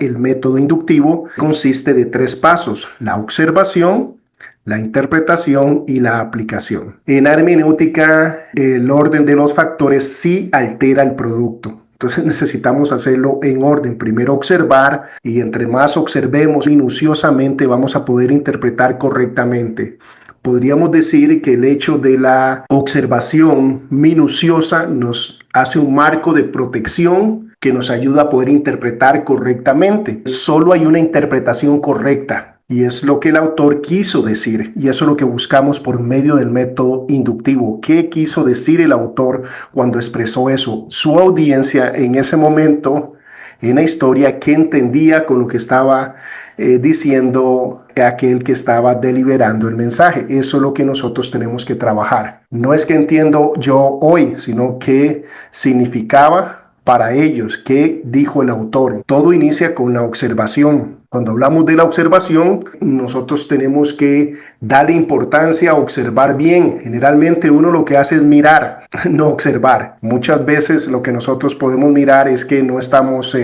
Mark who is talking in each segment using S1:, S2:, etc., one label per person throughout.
S1: el método inductivo consiste de 3 pasos: la observación, la interpretación y la aplicación. En hermenéutica, el orden de los factores sí altera el producto. Entonces necesitamos hacerlo en orden. Primero observar, y entre más observemos minuciosamente vamos a poder interpretar correctamente. Podríamos decir que el hecho de la observación minuciosa nos hace un marco de protección que nos ayuda a poder interpretar correctamente. Solo hay una interpretación correcta, y es lo que el autor quiso decir, y eso es lo que buscamos por medio del método inductivo. ¿Qué quiso decir el autor cuando expresó eso? Su audiencia en ese momento en la historia, ¿qué entendía con lo que estaba diciendo aquel que estaba deliberando el mensaje? Eso es lo que nosotros tenemos que trabajar. No es que entiendo yo hoy, sino qué significaba para ellos, qué dijo el autor. Todo inicia con la observación. Cuando hablamos de la observación, nosotros tenemos que darle importancia a observar bien. Generalmente uno lo que hace es mirar, no observar. Muchas veces lo que nosotros podemos mirar es que no estamos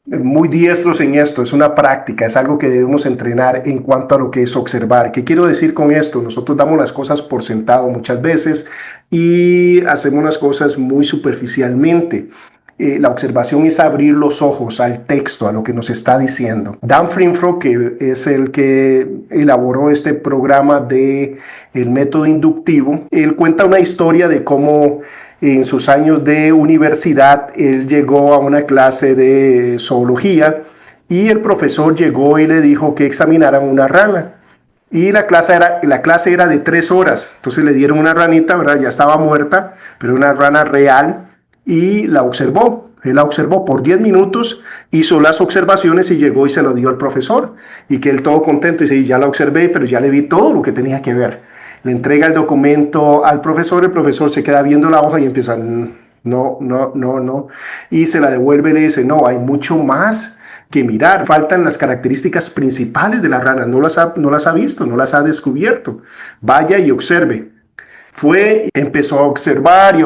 S1: muy diestros en esto. Es una práctica, es algo que debemos entrenar en cuanto a lo que es observar. ¿Qué quiero decir con esto? Nosotros damos las cosas por sentado muchas veces y hacemos las cosas muy superficialmente. La observación es abrir los ojos al texto, a lo que nos está diciendo. Dan Frinfro, que es el que elaboró este programa de el método inductivo, él cuenta una historia de cómo en sus años de universidad él llegó a una clase de zoología y el profesor llegó y le dijo que examinaran una rana. Y la clase era de 3 horas. Entonces le dieron una ranita, ¿verdad? Ya estaba muerta, pero una rana real, y la observó. Él la observó por 10 minutos, hizo las observaciones y llegó y se lo dio al profesor. Y que él todo contento dice, ya la observé, pero ya le vi todo lo que tenía que ver. Le entrega el documento al profesor, el profesor se queda viendo la hoja y empieza, no. Y se la devuelve y le dice, no, hay mucho más que mirar. Faltan las características principales de la rana, no las ha visto, no las ha descubierto. Vaya y observe. Empezó a observar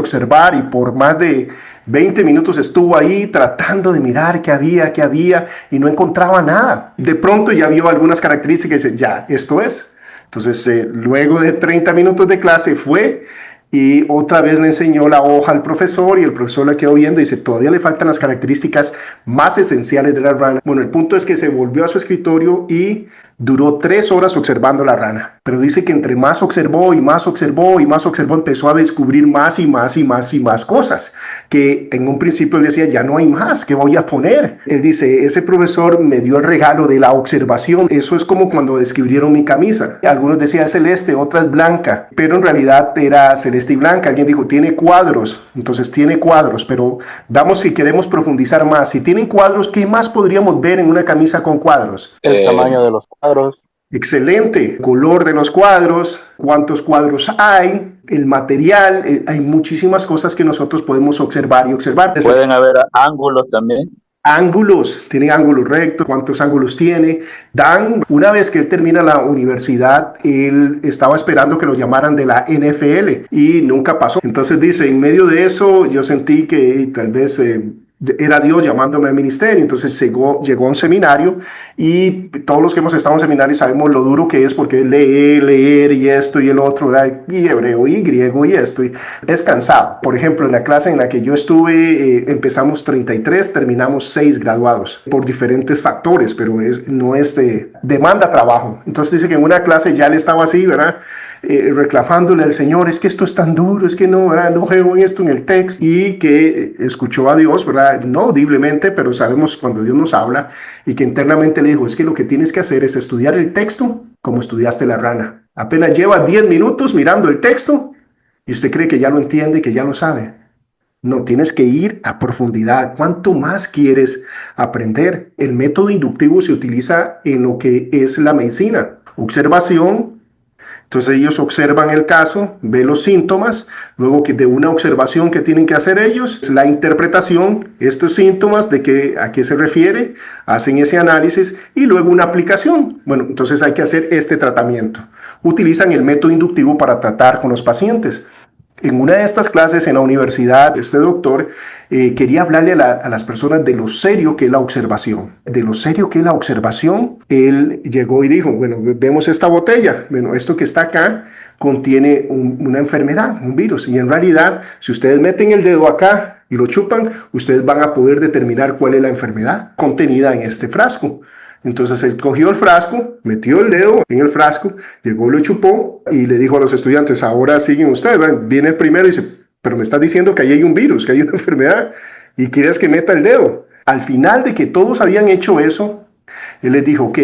S1: y por más de 20 minutos estuvo ahí tratando de mirar qué había y no encontraba nada. De pronto ya vio algunas características y dice, ya, esto es. Entonces, luego de 30 minutos de clase fue y otra vez le enseñó la hoja al profesor y el profesor la quedó viendo y dice, todavía le faltan las características más esenciales de la rana. Bueno, el punto es que se volvió a su escritorio y duró 3 horas observando la rana. Pero dice que entre más observó, empezó a descubrir más y más cosas. Que en un principio él decía, ya no hay más, ¿qué voy a poner? Él dice, ese profesor me dio el regalo de la observación. Eso es como cuando describieron mi camisa. Algunos decían celeste, otra es blanca, pero en realidad era celeste y blanca. Alguien dijo, tiene cuadros. Entonces tiene cuadros, pero vamos, si queremos profundizar más. Si tienen cuadros, ¿qué más podríamos ver en una camisa con cuadros?
S2: El tamaño de los cuadros.
S1: Excelente. Color de los cuadros, cuántos cuadros hay, el material, hay muchísimas cosas que nosotros podemos observar y observar.
S2: Pueden haber ángulos también.
S1: Ángulos, tiene ángulos rectos, cuántos ángulos tiene. Dan, una vez que él termina la universidad, él estaba esperando que lo llamaran de la NFL y nunca pasó. Entonces dice, en medio de eso yo sentí que tal vez era Dios llamándome al ministerio. Entonces llegó a un seminario y todos los que hemos estado en seminario sabemos lo duro que es, porque es leer y esto y el otro, ¿verdad? Y hebreo y griego y esto, y es cansado. Por ejemplo, en la clase en la que yo estuve empezamos 33, terminamos 6 graduados por diferentes factores, pero no es demanda trabajo. Entonces dice que en una clase ya él estaba así, ¿verdad? Reclamándole al Señor, es que esto es tan duro, es que no, ¿verdad? No veo esto en el texto, y que escuchó a Dios, ¿verdad? No audiblemente, pero sabemos cuando Dios nos habla, y que internamente le dijo, es que lo que tienes que hacer es estudiar el texto como estudiaste la rana. Apenas lleva 10 minutos mirando el texto y usted cree que ya lo entiende, que ya lo sabe. No, tienes que ir a profundidad. ¿Cuánto más quieres aprender? El método inductivo se utiliza en lo que es la medicina. Observación. Entonces ellos observan el caso, ven los síntomas, luego que de una observación que tienen que hacer ellos, es la interpretación, estos síntomas, a qué se refiere, hacen ese análisis y luego una aplicación. Bueno, entonces hay que hacer este tratamiento. Utilizan el método inductivo para tratar con los pacientes. En una de estas clases en la universidad, este doctor quería hablarle a las personas de lo serio que es la observación. De lo serio que es la observación, él llegó y dijo, bueno, vemos esta botella, bueno, esto que está acá contiene una enfermedad, un virus, y en realidad, si ustedes meten el dedo acá y lo chupan, ustedes van a poder determinar cuál es la enfermedad contenida en este frasco. Entonces él cogió el frasco, metió el dedo en el frasco, llegó, lo chupó y le dijo a los estudiantes, ahora siguen ustedes. Viene el primero y dice, pero me estás diciendo que ahí hay un virus, que hay una enfermedad y quieres que meta el dedo. Al final de que todos habían hecho eso, él les dijo, ok,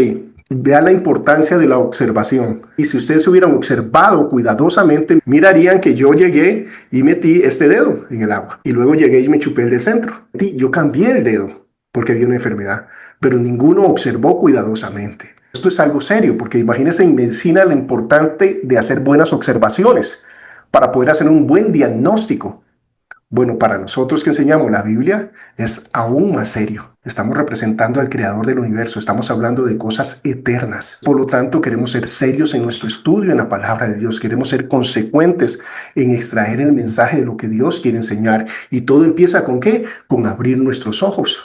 S1: vea la importancia de la observación. Y si ustedes hubieran observado cuidadosamente, mirarían que yo llegué y metí este dedo en el agua. Y luego llegué y me chupé el de centro. Yo cambié el dedo porque había una enfermedad, pero ninguno observó cuidadosamente. Esto es algo serio, porque imagínense en medicina lo importante de hacer buenas observaciones para poder hacer un buen diagnóstico. Bueno, para nosotros que enseñamos la Biblia es aún más serio. Estamos representando al Creador del universo, estamos hablando de cosas eternas. Por lo tanto, queremos ser serios en nuestro estudio en la palabra de Dios, queremos ser consecuentes en extraer el mensaje de lo que Dios quiere enseñar. Y todo empieza ¿con qué? Con abrir nuestros ojos,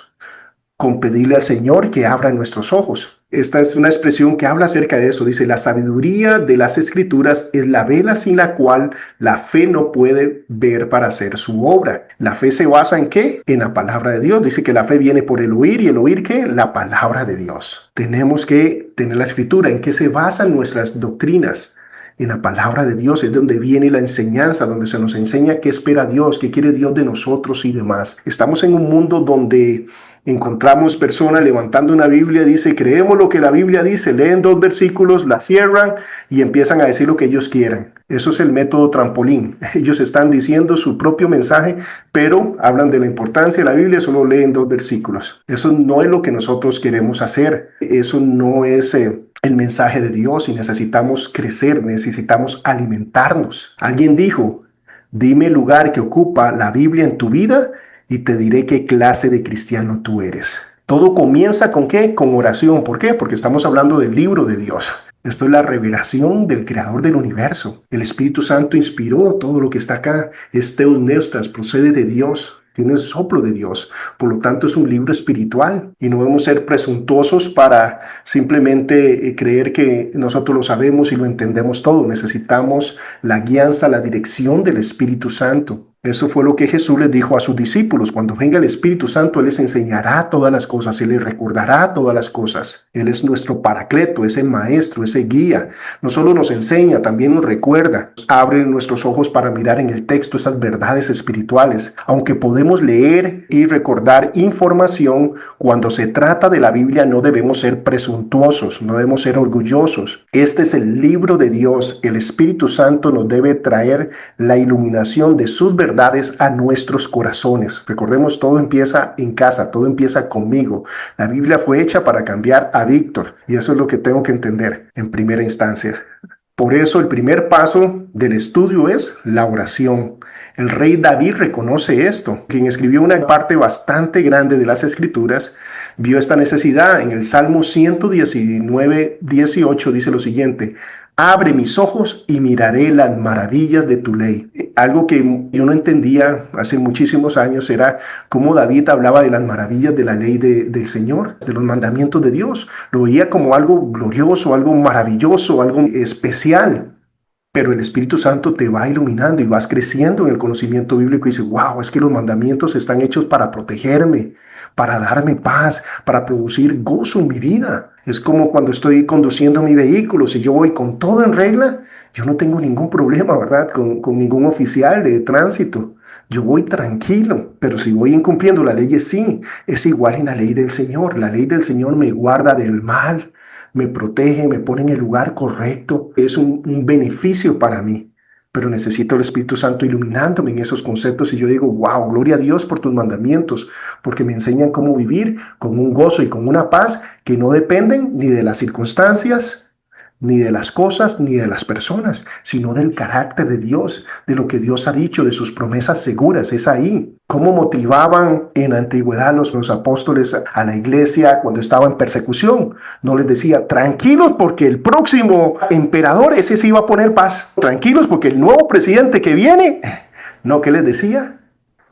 S1: con pedirle al Señor que abra nuestros ojos. Esta es una expresión que habla acerca de eso. Dice, la sabiduría de las Escrituras es la vela sin la cual la fe no puede ver para hacer su obra. La fe se basa ¿en qué? En la palabra de Dios. Dice que la fe viene por el oír, y el oír ¿qué? La palabra de Dios. Tenemos que tener la Escritura. ¿En qué se basan nuestras doctrinas? En la palabra de Dios es donde viene la enseñanza, donde se nos enseña qué espera Dios, qué quiere Dios de nosotros y demás. Estamos en un mundo donde encontramos personas levantando una Biblia, dice, creemos lo que la Biblia dice, leen 2 versículos, la cierran y empiezan a decir lo que ellos quieran. Eso es el método trampolín. Ellos están diciendo su propio mensaje, pero hablan de la importancia de la Biblia, solo leen 2 versículos. Eso no es lo que nosotros queremos hacer. Eso no es el mensaje de Dios, y necesitamos crecer, necesitamos alimentarnos. Alguien dijo, dime el lugar que ocupa la Biblia en tu vida y te diré qué clase de cristiano tú eres. Todo comienza ¿con qué? Con oración. ¿Por qué? Porque estamos hablando del libro de Dios. Esto es la revelación del Creador del universo. El Espíritu Santo inspiró todo lo que está acá. Es Theos Neustas, procede de Dios. Tiene el soplo de Dios. Por lo tanto, es un libro espiritual. Y no debemos ser presuntuosos para simplemente creer que nosotros lo sabemos y lo entendemos todo. Necesitamos la guianza, la dirección del Espíritu Santo. Eso fue lo que Jesús les dijo a sus discípulos. Cuando venga el Espíritu Santo, Él les enseñará todas las cosas, Él les recordará todas las cosas. Él es nuestro paracleto, ese maestro, ese guía. No solo nos enseña, también nos recuerda. Abre nuestros ojos para mirar en el texto esas verdades espirituales. Aunque podemos leer y recordar información, cuando se trata de la Biblia no debemos ser presuntuosos, no debemos ser orgullosos. Este es el libro de Dios. El Espíritu Santo nos debe traer la iluminación de sus verdades a nuestros corazones. Recordemos, todo empieza en casa, todo empieza conmigo. La Biblia fue hecha para cambiar a Víctor, y eso es lo que tengo que entender en primera instancia. Por eso el primer paso del estudio es la oración. El rey David reconoce esto. Quien escribió una parte bastante grande de las Escrituras vio esta necesidad. En el Salmo 119, 18 dice lo siguiente: abre mis ojos y miraré las maravillas de tu ley. Algo que yo no entendía hace muchísimos años era cómo David hablaba de las maravillas de la ley del Señor, de los mandamientos de Dios. Lo veía como algo glorioso, algo maravilloso, algo especial. Pero el Espíritu Santo te va iluminando y vas creciendo en el conocimiento bíblico y dices, wow, es que los mandamientos están hechos para protegerme, para darme paz, para producir gozo en mi vida. Es como cuando estoy conduciendo mi vehículo. Si yo voy con todo en regla, yo no tengo ningún problema, ¿verdad? Con ningún oficial de tránsito. Yo voy tranquilo, pero si voy incumpliendo las leyes, sí, es igual en la ley del Señor. La ley del Señor me guarda del mal, me protege, me pone en el lugar correcto. Es un beneficio para mí. Pero necesito el Espíritu Santo iluminándome en esos conceptos y yo digo, wow, gloria a Dios por tus mandamientos, porque me enseñan cómo vivir con un gozo y con una paz que no dependen ni de las circunstancias, ni de las cosas, ni de las personas, sino del carácter de Dios, de lo que Dios ha dicho, de sus promesas seguras. Es ahí. ¿Cómo motivaban en la antigüedad los apóstoles a la iglesia cuando estaba en persecución? No les decía, tranquilos porque el próximo emperador, ese sí va a poner paz. Tranquilos porque el nuevo presidente que viene. No, ¿qué les decía?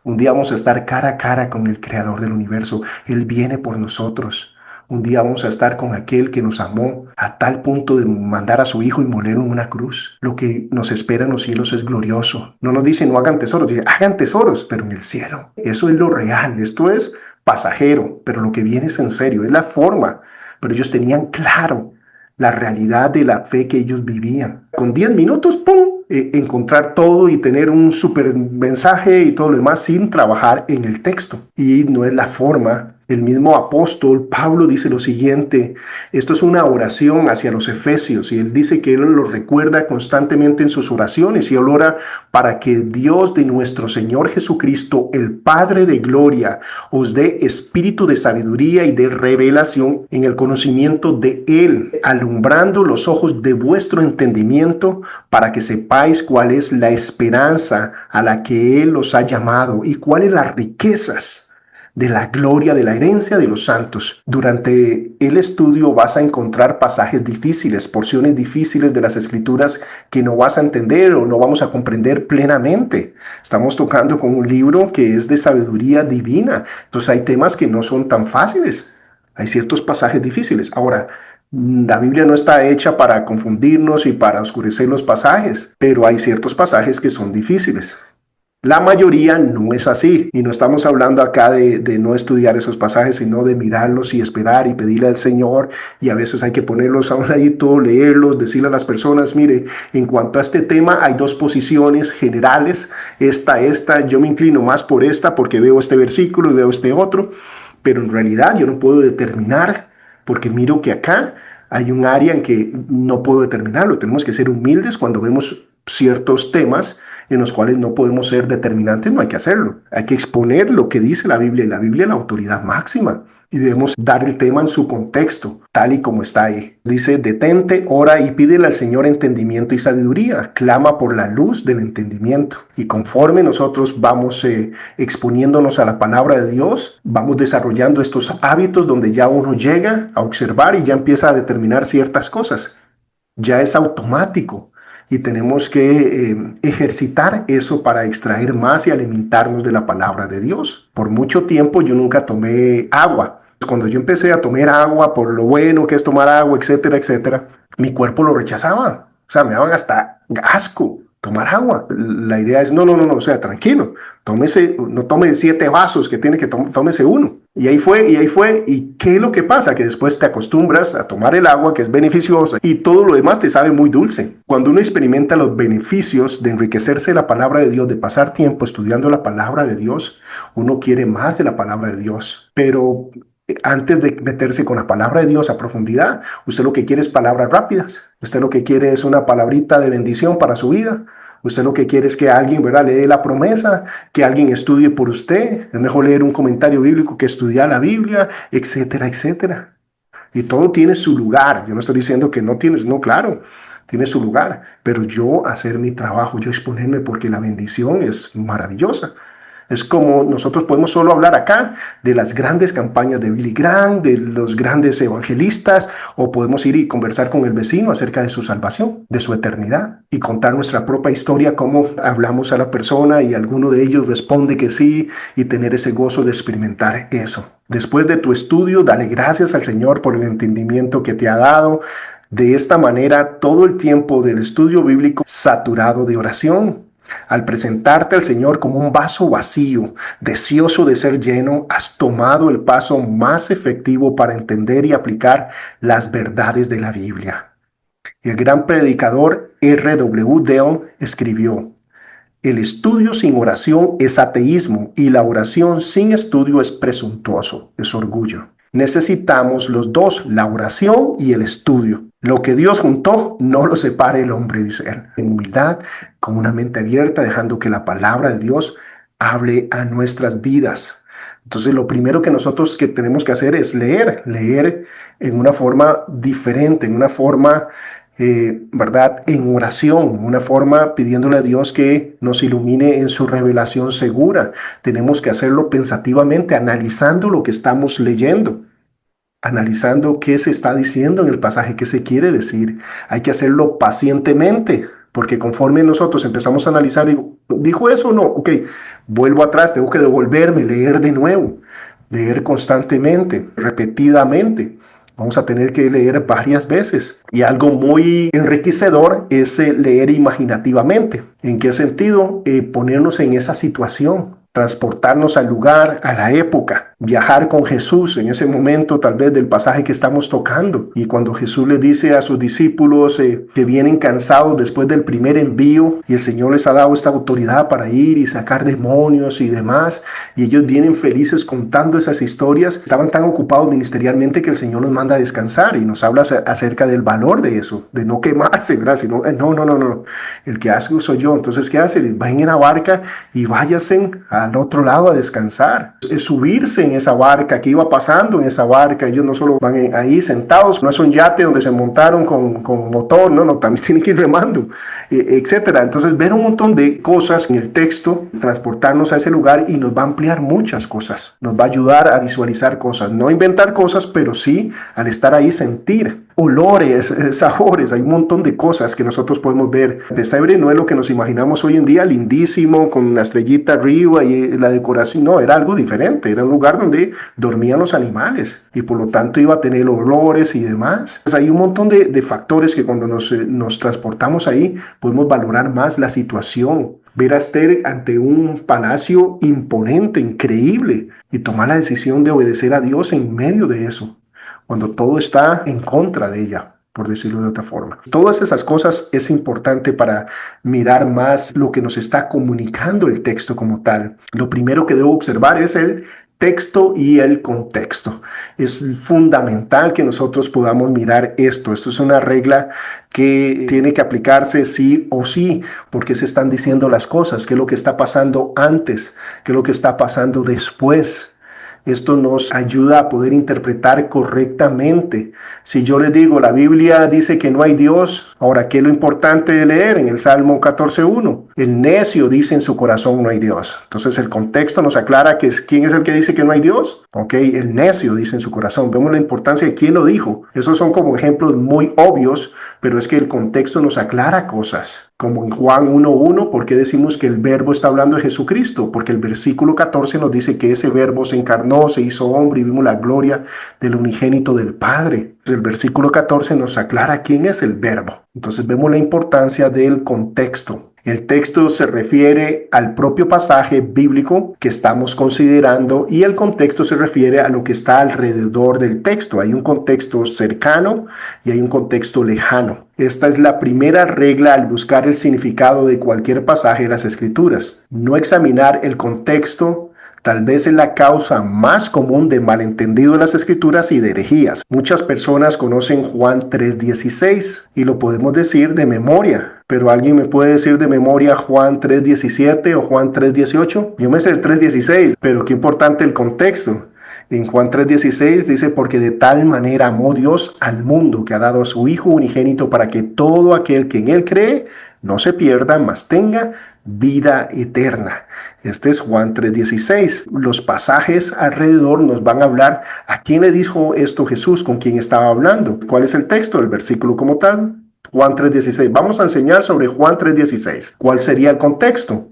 S1: Un día vamos a estar cara a cara con el creador del universo. Él viene por nosotros. Un día vamos a estar con aquel que nos amó a tal punto de mandar a su hijo y moler en una cruz. Lo que nos espera en los cielos es glorioso. No nos dice no hagan tesoros, dice hagan tesoros, pero en el cielo. Eso es lo real. Esto es pasajero, pero lo que viene es en serio, es la forma. Pero ellos tenían claro la realidad de la fe que ellos vivían. Con 10 minutos, ¡pum!, encontrar todo y tener un super mensaje y todo lo demás sin trabajar en el texto. Y no es la forma. El mismo apóstol Pablo dice lo siguiente, esto es una oración hacia los efesios y él dice que él los recuerda constantemente en sus oraciones y él ora para que Dios de nuestro Señor Jesucristo, el Padre de gloria, os dé espíritu de sabiduría y de revelación en el conocimiento de Él, alumbrando los ojos de vuestro entendimiento para que sepáis cuál es la esperanza a la que Él os ha llamado y cuáles las riquezas de la gloria de la herencia de los santos. Durante el estudio vas a encontrar pasajes difíciles, porciones difíciles de las escrituras que no vas a entender o no vamos a comprender plenamente. Estamos tocando con un libro que es de sabiduría divina. Entonces hay temas que no son tan fáciles. Hay ciertos pasajes difíciles. Ahora, la Biblia no está hecha para confundirnos y para oscurecer los pasajes, pero hay ciertos pasajes que son difíciles. La mayoría no es así y no estamos hablando acá de no estudiar esos pasajes, sino de mirarlos y esperar y pedirle al Señor, y a veces hay que ponerlos a un ladito, leerlos, decirle a las personas, mire, en cuanto a este tema hay dos posiciones generales, esta, yo me inclino más por esta porque veo este versículo y veo este otro, pero en realidad yo no puedo determinar porque miro que acá hay un área en que no puedo determinarlo. Tenemos que ser humildes cuando vemos ciertos temas en los cuales no podemos ser determinantes, no hay que hacerlo. Hay que exponer lo que dice la Biblia, y la Biblia es la autoridad máxima. Y debemos dar el tema en su contexto, tal y como está ahí. Dice, detente, ora y pídele al Señor entendimiento y sabiduría. Clama por la luz del entendimiento. Y conforme nosotros vamos exponiéndonos a la palabra de Dios, vamos desarrollando estos hábitos donde ya uno llega a observar y ya empieza a determinar ciertas cosas. Ya es automático. Y tenemos que ejercitar eso para extraer más y alimentarnos de la palabra de Dios. Por mucho tiempo yo nunca tomé agua. Cuando yo empecé a tomar agua por lo bueno que es tomar agua, etcétera, etcétera, mi cuerpo lo rechazaba. O sea, me daban hasta asco tomar agua. La idea es, no, o sea, tranquilo, tómese, no tome 7 vasos que tiene que tómese uno. Y ahí fue. ¿Y qué es lo que pasa? Que después te acostumbras a tomar el agua, que es beneficiosa, y todo lo demás te sabe muy dulce. Cuando uno experimenta los beneficios de enriquecerse de la palabra de Dios, de pasar tiempo estudiando la palabra de Dios, uno quiere más de la palabra de Dios. Pero antes de meterse con la palabra de Dios a profundidad, usted lo que quiere es palabras rápidas. Usted lo que quiere es una palabrita de bendición para su vida. Usted lo que quiere es que alguien, ¿verdad?, le dé la promesa, que alguien estudie por usted. Es mejor leer un comentario bíblico que estudiar la Biblia, etcétera, etcétera. Y todo tiene su lugar. Yo no estoy diciendo que no tienes, no, claro, tiene su lugar. Pero yo hacer mi trabajo, yo exponerme porque la bendición es maravillosa. Es como nosotros podemos solo hablar acá de las grandes campañas de Billy Graham, de los grandes evangelistas, o podemos ir y conversar con el vecino acerca de su salvación, de su eternidad, y contar nuestra propia historia, cómo hablamos a la persona y alguno de ellos responde que sí, y tener ese gozo de experimentar eso. Después de tu estudio, dale gracias al Señor por el entendimiento que te ha dado. De esta manera, todo el tiempo del estudio bíblico saturado de oración. Al presentarte al Señor como un vaso vacío, deseoso de ser lleno, has tomado el paso más efectivo para entender y aplicar las verdades de la Biblia. Y el gran predicador R.W. Dale escribió, el estudio sin oración es ateísmo y la oración sin estudio es presuntuoso, es orgullo. Necesitamos los dos, la oración y el estudio. Lo que Dios juntó, no lo separe el hombre, dice él. En humildad, con una mente abierta, dejando que la palabra de Dios hable a nuestras vidas. Entonces, lo primero que nosotros tenemos que hacer es leer en una forma diferente, en una forma ¿verdad? En oración, una forma pidiéndole a Dios que nos ilumine en su revelación segura. Tenemos que hacerlo pensativamente, analizando lo que estamos leyendo, analizando qué se está diciendo en el pasaje, qué se quiere decir. Hay que hacerlo pacientemente, porque conforme nosotros empezamos a analizar, digo, ¿dijo eso o no? Ok, vuelvo atrás, tengo que devolverme, leer de nuevo, leer constantemente, repetidamente. Vamos a tener que leer varias veces. Y algo muy enriquecedor es leer imaginativamente. ¿En qué sentido? Ponernos en esa situación, transportarnos al lugar, a la época, viajar con Jesús en ese momento tal vez del pasaje que estamos tocando. Y cuando Jesús le dice a sus discípulos que vienen cansados después del primer envío y el Señor les ha dado esta autoridad para ir y sacar demonios y demás, y ellos vienen felices contando esas historias, estaban tan ocupados ministerialmente que el Señor nos manda a descansar y nos habla acerca del valor de eso, de no quemarse, ¿verdad? Sino, no, el que hace soy yo. Entonces, ¿qué hace? Vayan en la barca y váyanse al otro lado a descansar. Es subirse en esa barca, que iba pasando en esa barca. Ellos no solo van ahí sentados, no es un yate donde se montaron con motor, no, también tienen que ir remando, etcétera. Entonces, ver un montón de cosas en el texto, transportarnos a ese lugar y nos va a ampliar muchas cosas. Nos va a ayudar a visualizar cosas, no inventar cosas, pero sí al estar ahí sentir olores, sabores, hay un montón de cosas que nosotros podemos ver. Pesebre no es lo que nos imaginamos hoy en día, lindísimo, con una estrellita arriba y la decoración, no, era algo diferente, era un lugar donde dormían los animales y por lo tanto iba a tener olores y demás. Pues hay un montón de factores que cuando nos transportamos ahí podemos valorar más la situación. Ver a Esther ante un palacio imponente, increíble, y tomar la decisión de obedecer a Dios en medio de eso, cuando todo está en contra de ella, por decirlo de otra forma. Todas esas cosas es importante para mirar más lo que nos está comunicando el texto como tal. Lo primero que debo observar es el texto y el contexto. Es fundamental que nosotros podamos mirar esto. Esto es una regla que tiene que aplicarse sí o sí, porque se están diciendo las cosas, qué es lo que está pasando antes, qué es lo que está pasando después. Esto nos ayuda a poder interpretar correctamente. Si yo les digo, la Biblia dice que no hay Dios, ahora, ¿qué es lo importante de leer en el Salmo 14:1? El necio dice en su corazón no hay Dios. Entonces el contexto nos aclara que quién es el que dice que no hay Dios. Ok, el necio dice en su corazón. Vemos la importancia de quién lo dijo. Esos son como ejemplos muy obvios, pero es que el contexto nos aclara cosas. Como en Juan 1:1, ¿por qué decimos que el verbo está hablando de Jesucristo? Porque el versículo 14 nos dice que ese verbo se encarnó, se hizo hombre y vimos la gloria del unigénito del Padre. El versículo 14 nos aclara quién es el verbo. Entonces vemos la importancia del contexto. El texto se refiere al propio pasaje bíblico que estamos considerando y el contexto se refiere a lo que está alrededor del texto. Hay un contexto cercano y hay un contexto lejano. Esta es la primera regla al buscar el significado de cualquier pasaje de las Escrituras. No examinar el contexto tal vez es la causa más común de malentendido en las Escrituras y de herejías. Muchas personas conocen Juan 3:16 y lo podemos decir de memoria, pero ¿alguien me puede decir de memoria Juan 3:17 o Juan 3:18? Yo me sé el 3:16, pero qué importante el contexto. En Juan 3:16 dice, porque de tal manera amó Dios al mundo que ha dado a su Hijo unigénito para que todo aquel que en él cree no se pierda, mas tenga vida eterna. Este es Juan 3:16. Los pasajes alrededor nos van a hablar a quién le dijo esto Jesús, con quién estaba hablando. ¿Cuál es el texto del versículo como tal? Juan 3:16. Vamos a enseñar sobre Juan 3:16. ¿Cuál sería el contexto?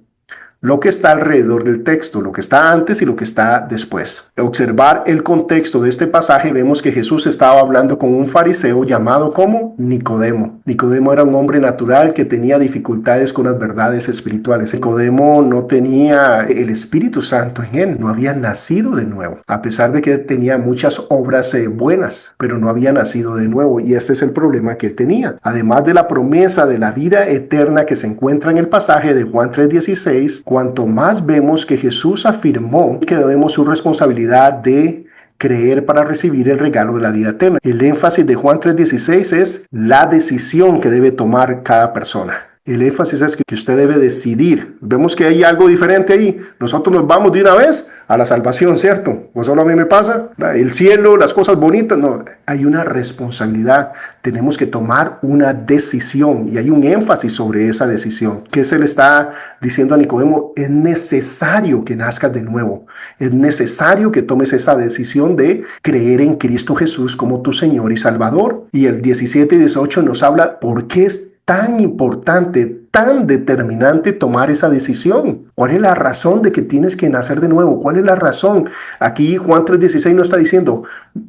S1: Lo que está alrededor del texto, lo que está antes y lo que está después. Observar el contexto de este pasaje, vemos que Jesús estaba hablando con un fariseo llamado como Nicodemo. Nicodemo era un hombre natural que tenía dificultades con las verdades espirituales. Nicodemo no tenía el Espíritu Santo en él, no había nacido de nuevo, a pesar de que tenía muchas obras buenas, pero no había nacido de nuevo, y este es el problema que él tenía. Además de la promesa de la vida eterna que se encuentra en el pasaje de Juan 3:16, cuanto más vemos que Jesús afirmó que debemos su responsabilidad de creer para recibir el regalo de la vida eterna. El énfasis de Juan 3:16 es la decisión que debe tomar cada persona. El énfasis es que usted debe decidir. Vemos que hay algo diferente ahí. Nosotros nos vamos de una vez a la salvación, ¿cierto? ¿O solo a mí me pasa? El cielo, las cosas bonitas. No, hay una responsabilidad. Tenemos que tomar una decisión y hay un énfasis sobre esa decisión. ¿Qué se le está diciendo a Nicodemo? Es necesario que nazcas de nuevo. Es necesario que tomes esa decisión de creer en Cristo Jesús como tu Señor y Salvador. Y el 17 y 18 nos habla por qué es tan importante, tan determinante tomar esa decisión. ¿Cuál es la razón de que tienes que nacer de nuevo? ¿Cuál es la razón? Aquí Juan 3:16 nos está diciendo,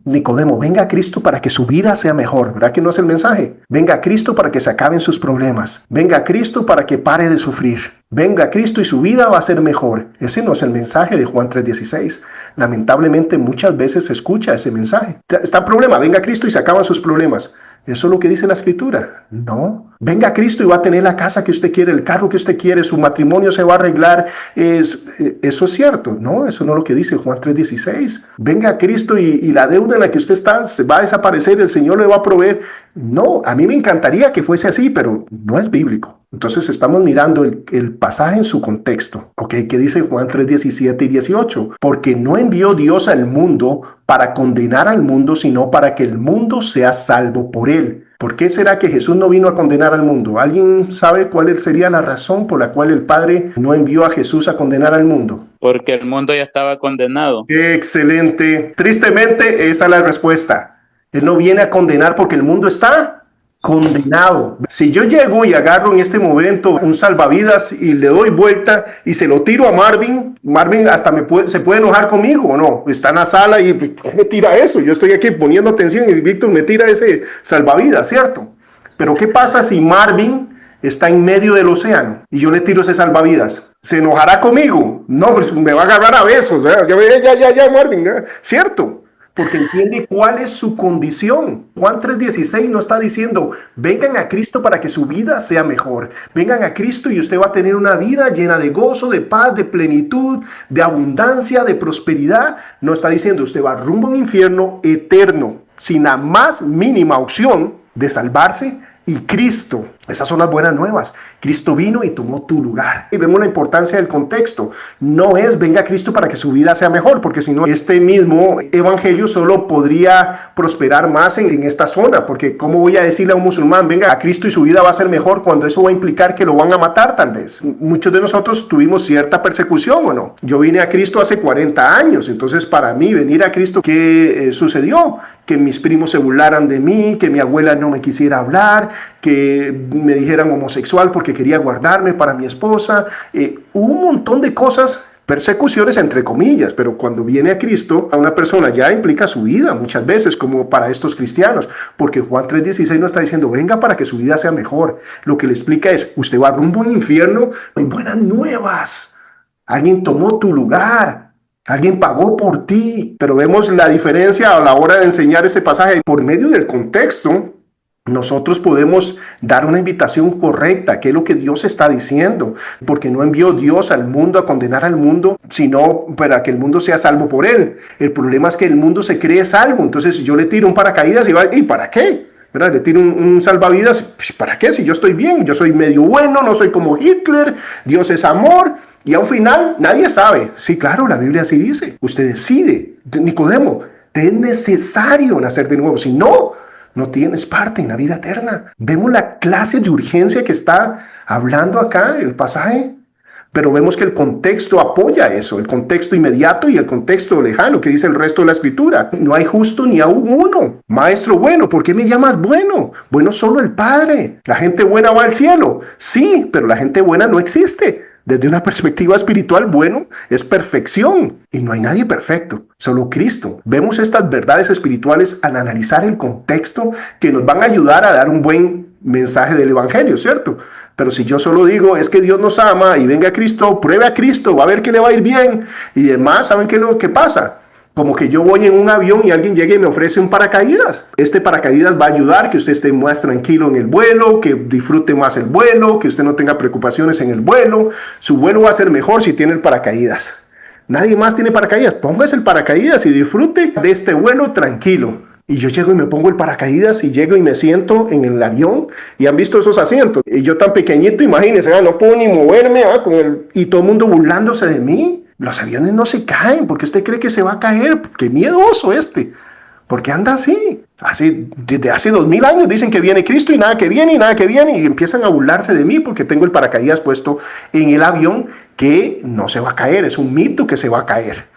S1: Nicodemo, venga a Cristo para que su vida sea mejor. ¿Verdad que no es el mensaje? Venga a Cristo para que se acaben sus problemas. Venga a Cristo para que pare de sufrir. Venga a Cristo y su vida va a ser mejor. Ese no es el mensaje de Juan 3:16. Lamentablemente muchas veces se escucha ese mensaje. Está el problema, venga a Cristo y se acaban sus problemas. ¿Eso es lo que dice la Escritura? No. Venga a Cristo y va a tener la casa que usted quiere, el carro que usted quiere, su matrimonio se va a arreglar. ¿Eso es cierto? No, eso no es lo que dice Juan 3:16. Venga a Cristo y la deuda en la que usted está se va a desaparecer, el Señor le va a proveer. No, a mí me encantaría que fuese así, pero no es bíblico. Entonces estamos mirando el pasaje en su contexto. ¿Ok? ¿Qué dice Juan 3:17 y 18? Porque no envió Dios al mundo para condenar al mundo, sino para que el mundo sea salvo por él. ¿Por qué será que Jesús no vino a condenar al mundo? ¿Alguien sabe cuál sería la razón por la cual el Padre no envió a Jesús a condenar al mundo?
S2: Porque el mundo ya estaba condenado.
S1: Excelente. Tristemente, esa es la respuesta. Él no viene a condenar porque el mundo está condenado. Si yo llego y agarro en este momento un salvavidas y le doy vuelta y se lo tiro a Marvin, Marvin hasta se puede enojar conmigo o no. Está en la sala y me tira eso. Yo estoy aquí poniendo atención y Víctor me tira ese salvavidas, ¿cierto? Pero ¿qué pasa si Marvin está en medio del océano y yo le tiro ese salvavidas? ¿Se enojará conmigo? No, pues me va a agarrar a besos. Ya, Marvin, ¿cierto? Porque entiende cuál es su condición. Juan 3:16 no está diciendo, vengan a Cristo para que su vida sea mejor. Vengan a Cristo y usted va a tener una vida llena de gozo, de paz, de plenitud, de abundancia, de prosperidad. No está diciendo, usted va rumbo a un infierno eterno, sin la más mínima opción de salvarse. Y Cristo, esas son las buenas nuevas. Cristo vino y tomó tu lugar. Y vemos la importancia del contexto. No es venga a Cristo para que su vida sea mejor, porque si no, este mismo evangelio solo podría prosperar más en esta zona. Porque ¿cómo voy a decirle a un musulmán venga a Cristo y su vida va a ser mejor cuando eso va a implicar que lo van a matar tal vez? Muchos de nosotros tuvimos cierta persecución, ¿o no? Yo vine a Cristo hace 40 años, entonces para mí venir a Cristo, ¿qué sucedió? Que mis primos se burlaran de mí, que mi abuela no me quisiera hablar, que me dijeran homosexual porque quería guardarme para mi esposa. Un montón de cosas, persecuciones entre comillas, pero cuando viene a Cristo, a una persona ya implica su vida muchas veces, como para estos cristianos, porque Juan 3:16 no está diciendo venga para que su vida sea mejor. Lo que le explica es, usted va rumbo a un infierno, hay buenas nuevas. Alguien tomó tu lugar. Alguien pagó por ti. Pero vemos la diferencia a la hora de enseñar este pasaje. Por medio del contexto, nosotros podemos dar una invitación correcta, que es lo que Dios está diciendo, porque no envió Dios al mundo a condenar al mundo, sino para que el mundo sea salvo por él. El problema es que el mundo se cree salvo, entonces si yo le tiro un paracaídas y va, ¿y para qué? ¿Verdad? Le tiro un salvavidas, pues, ¿para qué? Si yo estoy bien, yo soy medio bueno, no soy como Hitler, Dios es amor, y al final nadie sabe. Sí, claro, la Biblia así dice, usted decide, Nicodemo, te es necesario nacer de nuevo, si no, no tienes parte en la vida eterna. Vemos la clase de urgencia que está hablando acá el pasaje, pero vemos que el contexto apoya eso, el contexto inmediato y el contexto lejano que dice el resto de la escritura. No hay justo ni aún uno. Maestro bueno, ¿por qué me llamas bueno? Bueno, solo el Padre. ¿La gente buena va al cielo? Sí, pero la gente buena no existe. Desde una perspectiva espiritual, bueno, es perfección. Y no hay nadie perfecto, solo Cristo. Vemos estas verdades espirituales al analizar el contexto que nos van a ayudar a dar un buen mensaje del evangelio, ¿cierto? Pero si yo solo digo, es que Dios nos ama y venga a Cristo, pruebe a Cristo, va a ver que le va a ir bien. Y demás, ¿saben qué es lo que pasa? Como que yo voy en un avión y alguien llega y me ofrece un paracaídas. Este paracaídas va a ayudar que usted esté más tranquilo en el vuelo, que disfrute más el vuelo, que usted no tenga preocupaciones en el vuelo. Su vuelo va a ser mejor si tiene el paracaídas. Nadie más tiene paracaídas. Póngase el paracaídas y disfrute de este vuelo tranquilo. Y yo llego y me pongo el paracaídas y llego y me siento en el avión y han visto esos asientos. Y yo tan pequeñito, imagínense, no puedo ni moverme y todo el mundo burlándose de mí. Los aviones no se caen porque usted cree que se va a caer. Qué miedoso este. ¿Por qué anda así? Desde hace 2000 años dicen que viene Cristo y nada que viene y nada que viene y empiezan a burlarse de mí porque tengo el paracaídas puesto en el avión que no se va a caer. Es un mito que se va a caer.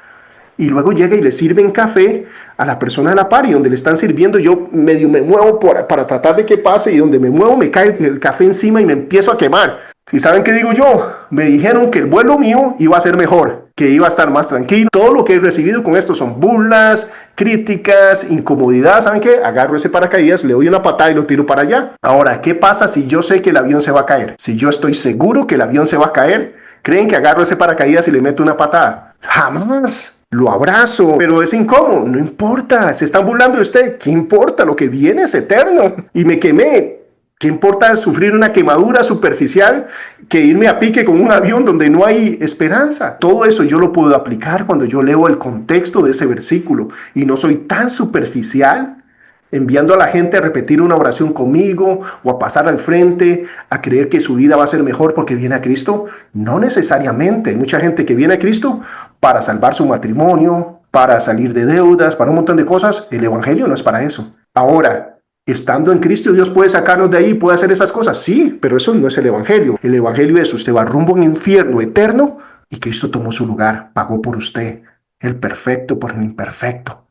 S1: Y luego llega y le sirven café a la persona de la par y donde le están sirviendo yo medio me muevo para tratar de que pase y donde me muevo me cae el café encima y me empiezo a quemar. ¿Y saben qué digo yo? Me dijeron que el vuelo mío iba a ser mejor, que iba a estar más tranquilo. Todo lo que he recibido con esto son burlas, críticas, incomodidad. ¿Saben qué? Agarro ese paracaídas, le doy una patada y lo tiro para allá. Ahora, ¿qué pasa si yo sé que el avión se va a caer? Si yo estoy seguro que el avión se va a caer, ¿creen que agarro ese paracaídas y le meto una patada? Jamás. Lo abrazo, pero es incómodo. No importa, se están burlando de usted. ¿Qué importa? Lo que viene es eterno. Y me quemé. ¿Qué importa sufrir una quemadura superficial que irme a pique con un avión donde no hay esperanza? Todo eso yo lo puedo aplicar cuando yo leo el contexto de ese versículo y no soy tan superficial enviando a la gente a repetir una oración conmigo o a pasar al frente, a creer que su vida va a ser mejor porque viene a Cristo. No necesariamente. Hay mucha gente que viene a Cristo para salvar su matrimonio, para salir de deudas, para un montón de cosas. El evangelio no es para eso. Ahora, estando en Cristo, Dios puede sacarnos de ahí, puede hacer esas cosas. Sí, pero eso no es el evangelio. El evangelio es usted va rumbo a un infierno eterno y Cristo tomó su lugar, pagó por usted, el perfecto por el imperfecto.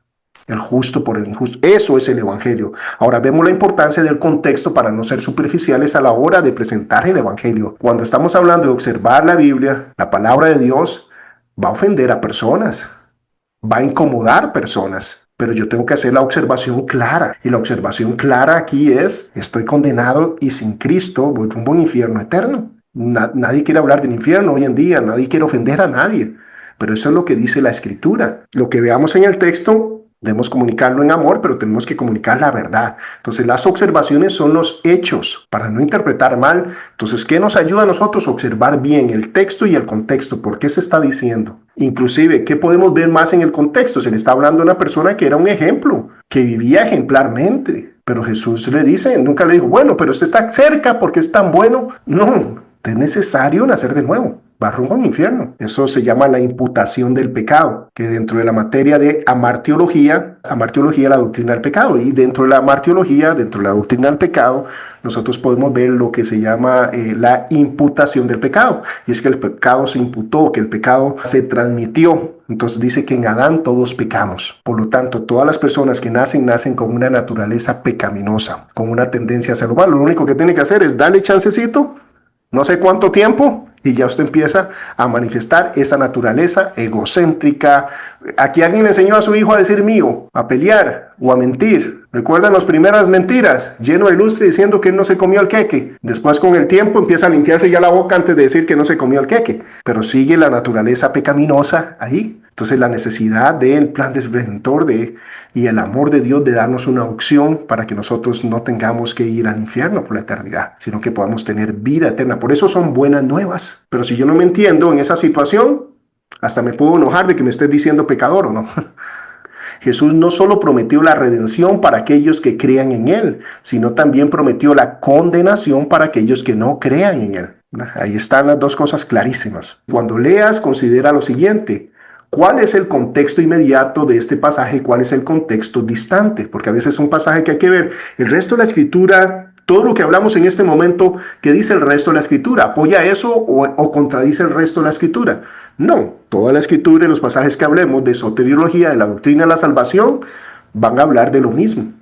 S1: El justo por el injusto. Eso es el evangelio. Ahora vemos la importancia del contexto para no ser superficiales a la hora de presentar el evangelio. Cuando estamos hablando de observar la Biblia, la palabra de Dios va a ofender a personas, va a incomodar personas, pero yo tengo que hacer la observación clara. Y la observación clara aquí es, estoy condenado y sin Cristo voy rumbo a un infierno eterno. Nadie quiere hablar del infierno hoy en día, nadie quiere ofender a nadie, pero eso es lo que dice la Escritura. Lo que veamos en el texto debemos comunicarlo en amor, pero tenemos que comunicar la verdad. Entonces, las observaciones son los hechos, para no interpretar mal. Entonces, ¿qué nos ayuda a nosotros a observar bien el texto y el contexto? ¿Por qué se está diciendo? Inclusive, ¿qué podemos ver más en el contexto? Se le está hablando a una persona que era un ejemplo, que vivía ejemplarmente. Pero Jesús le dice, nunca le dijo, bueno, pero usted está cerca porque es tan bueno. No, es necesario nacer de nuevo. Va rumbo a un infierno. Eso se llama la imputación del pecado, que dentro de la materia de amartiología la doctrina del pecado, y dentro de la amartiología, dentro de la doctrina del pecado, nosotros podemos ver lo que se llama la imputación del pecado, y es que el pecado se imputó, que el pecado se transmitió. Entonces dice que en Adán todos pecamos. Por lo tanto, todas las personas que nacen con una naturaleza pecaminosa, con una tendencia a ser lo malo. Lo único que tiene que hacer es darle chancecito, no sé cuánto tiempo, y ya usted empieza a manifestar esa naturaleza egocéntrica. Aquí alguien le enseñó a su hijo a decir mío, a pelear o a mentir. ¿Recuerdan las primeras mentiras? Lleno de lustre diciendo que él no se comió el queque. Después con el tiempo empieza a limpiarse ya la boca antes de decir que no se comió el queque. Pero sigue la naturaleza pecaminosa ahí. Entonces la necesidad del plan redentor y el amor de Dios de darnos una opción para que nosotros no tengamos que ir al infierno por la eternidad, sino que podamos tener vida eterna. Por eso son buenas nuevas. Pero si yo no me entiendo en esa situación, hasta me puedo enojar de que me estés diciendo pecador o no. Jesús no solo prometió la redención para aquellos que crean en Él, sino también prometió la condenación para aquellos que no crean en Él. Ahí están las dos cosas clarísimas. Cuando leas, considera lo siguiente. ¿Cuál es el contexto inmediato de este pasaje? ¿Cuál es el contexto distante? Porque a veces es un pasaje que hay que ver. El resto de la Escritura, todo lo que hablamos en este momento, ¿qué dice el resto de la Escritura? ¿Apoya eso o contradice el resto de la Escritura? No, toda la Escritura y los pasajes que hablemos de soteriología, de la doctrina de la salvación, van a hablar de lo mismo,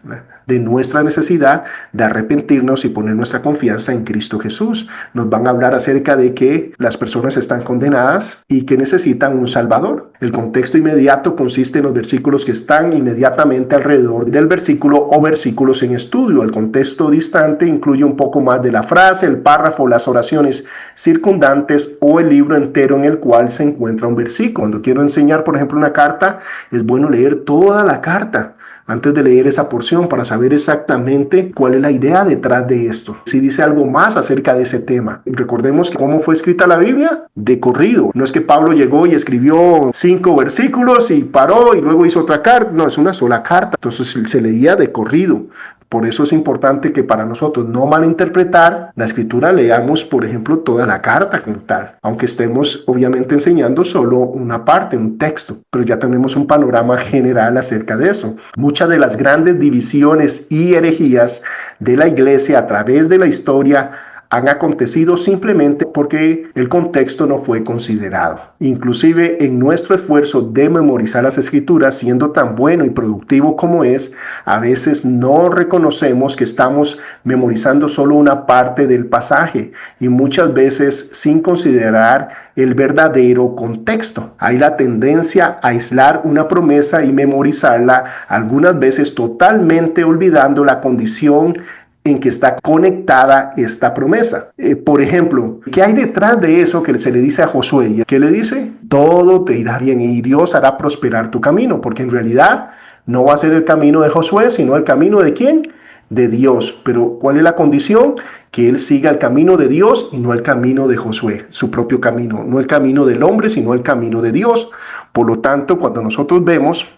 S1: de nuestra necesidad de arrepentirnos y poner nuestra confianza en Cristo Jesús. Nos van a hablar acerca de que las personas están condenadas y que necesitan un Salvador. El contexto inmediato consiste en los versículos que están inmediatamente alrededor del versículo o versículos en estudio. El contexto distante incluye un poco más de la frase, el párrafo, las oraciones circundantes o el libro entero en el cual se encuentra un versículo. Cuando quiero enseñar, por ejemplo, una carta, es bueno leer toda la carta antes de leer esa porción para saber exactamente cuál es la idea detrás de esto. Si dice algo más acerca de ese tema. Recordemos cómo fue escrita la Biblia de corrido. No es que Pablo llegó y escribió 5 versículos y paró y luego hizo otra carta. No, es una sola carta. Entonces se leía de corrido. Por eso es importante que para nosotros no malinterpretar la escritura, leamos, por ejemplo, toda la carta como tal, aunque estemos obviamente enseñando solo una parte, un texto, pero ya tenemos un panorama general acerca de eso. Muchas de las grandes divisiones y herejías de la iglesia a través de la historia han acontecido simplemente porque el contexto no fue considerado. Inclusive en nuestro esfuerzo de memorizar las escrituras, siendo tan bueno y productivo como es, a veces no reconocemos que estamos memorizando solo una parte del pasaje y muchas veces sin considerar el verdadero contexto. Hay la tendencia a aislar una promesa y memorizarla, algunas veces totalmente olvidando la condición en que está conectada esta promesa. Por ejemplo, ¿qué hay detrás de eso que se le dice a Josué? ¿Qué le dice? Todo te irá bien y Dios hará prosperar tu camino, porque en realidad no va a ser el camino de Josué, sino el camino de ¿quién? De Dios. Pero ¿cuál es la condición? Que él siga el camino de Dios y no el camino de Josué, su propio camino, no el camino del hombre, sino el camino de Dios. Por lo tanto, cuando nosotros vemos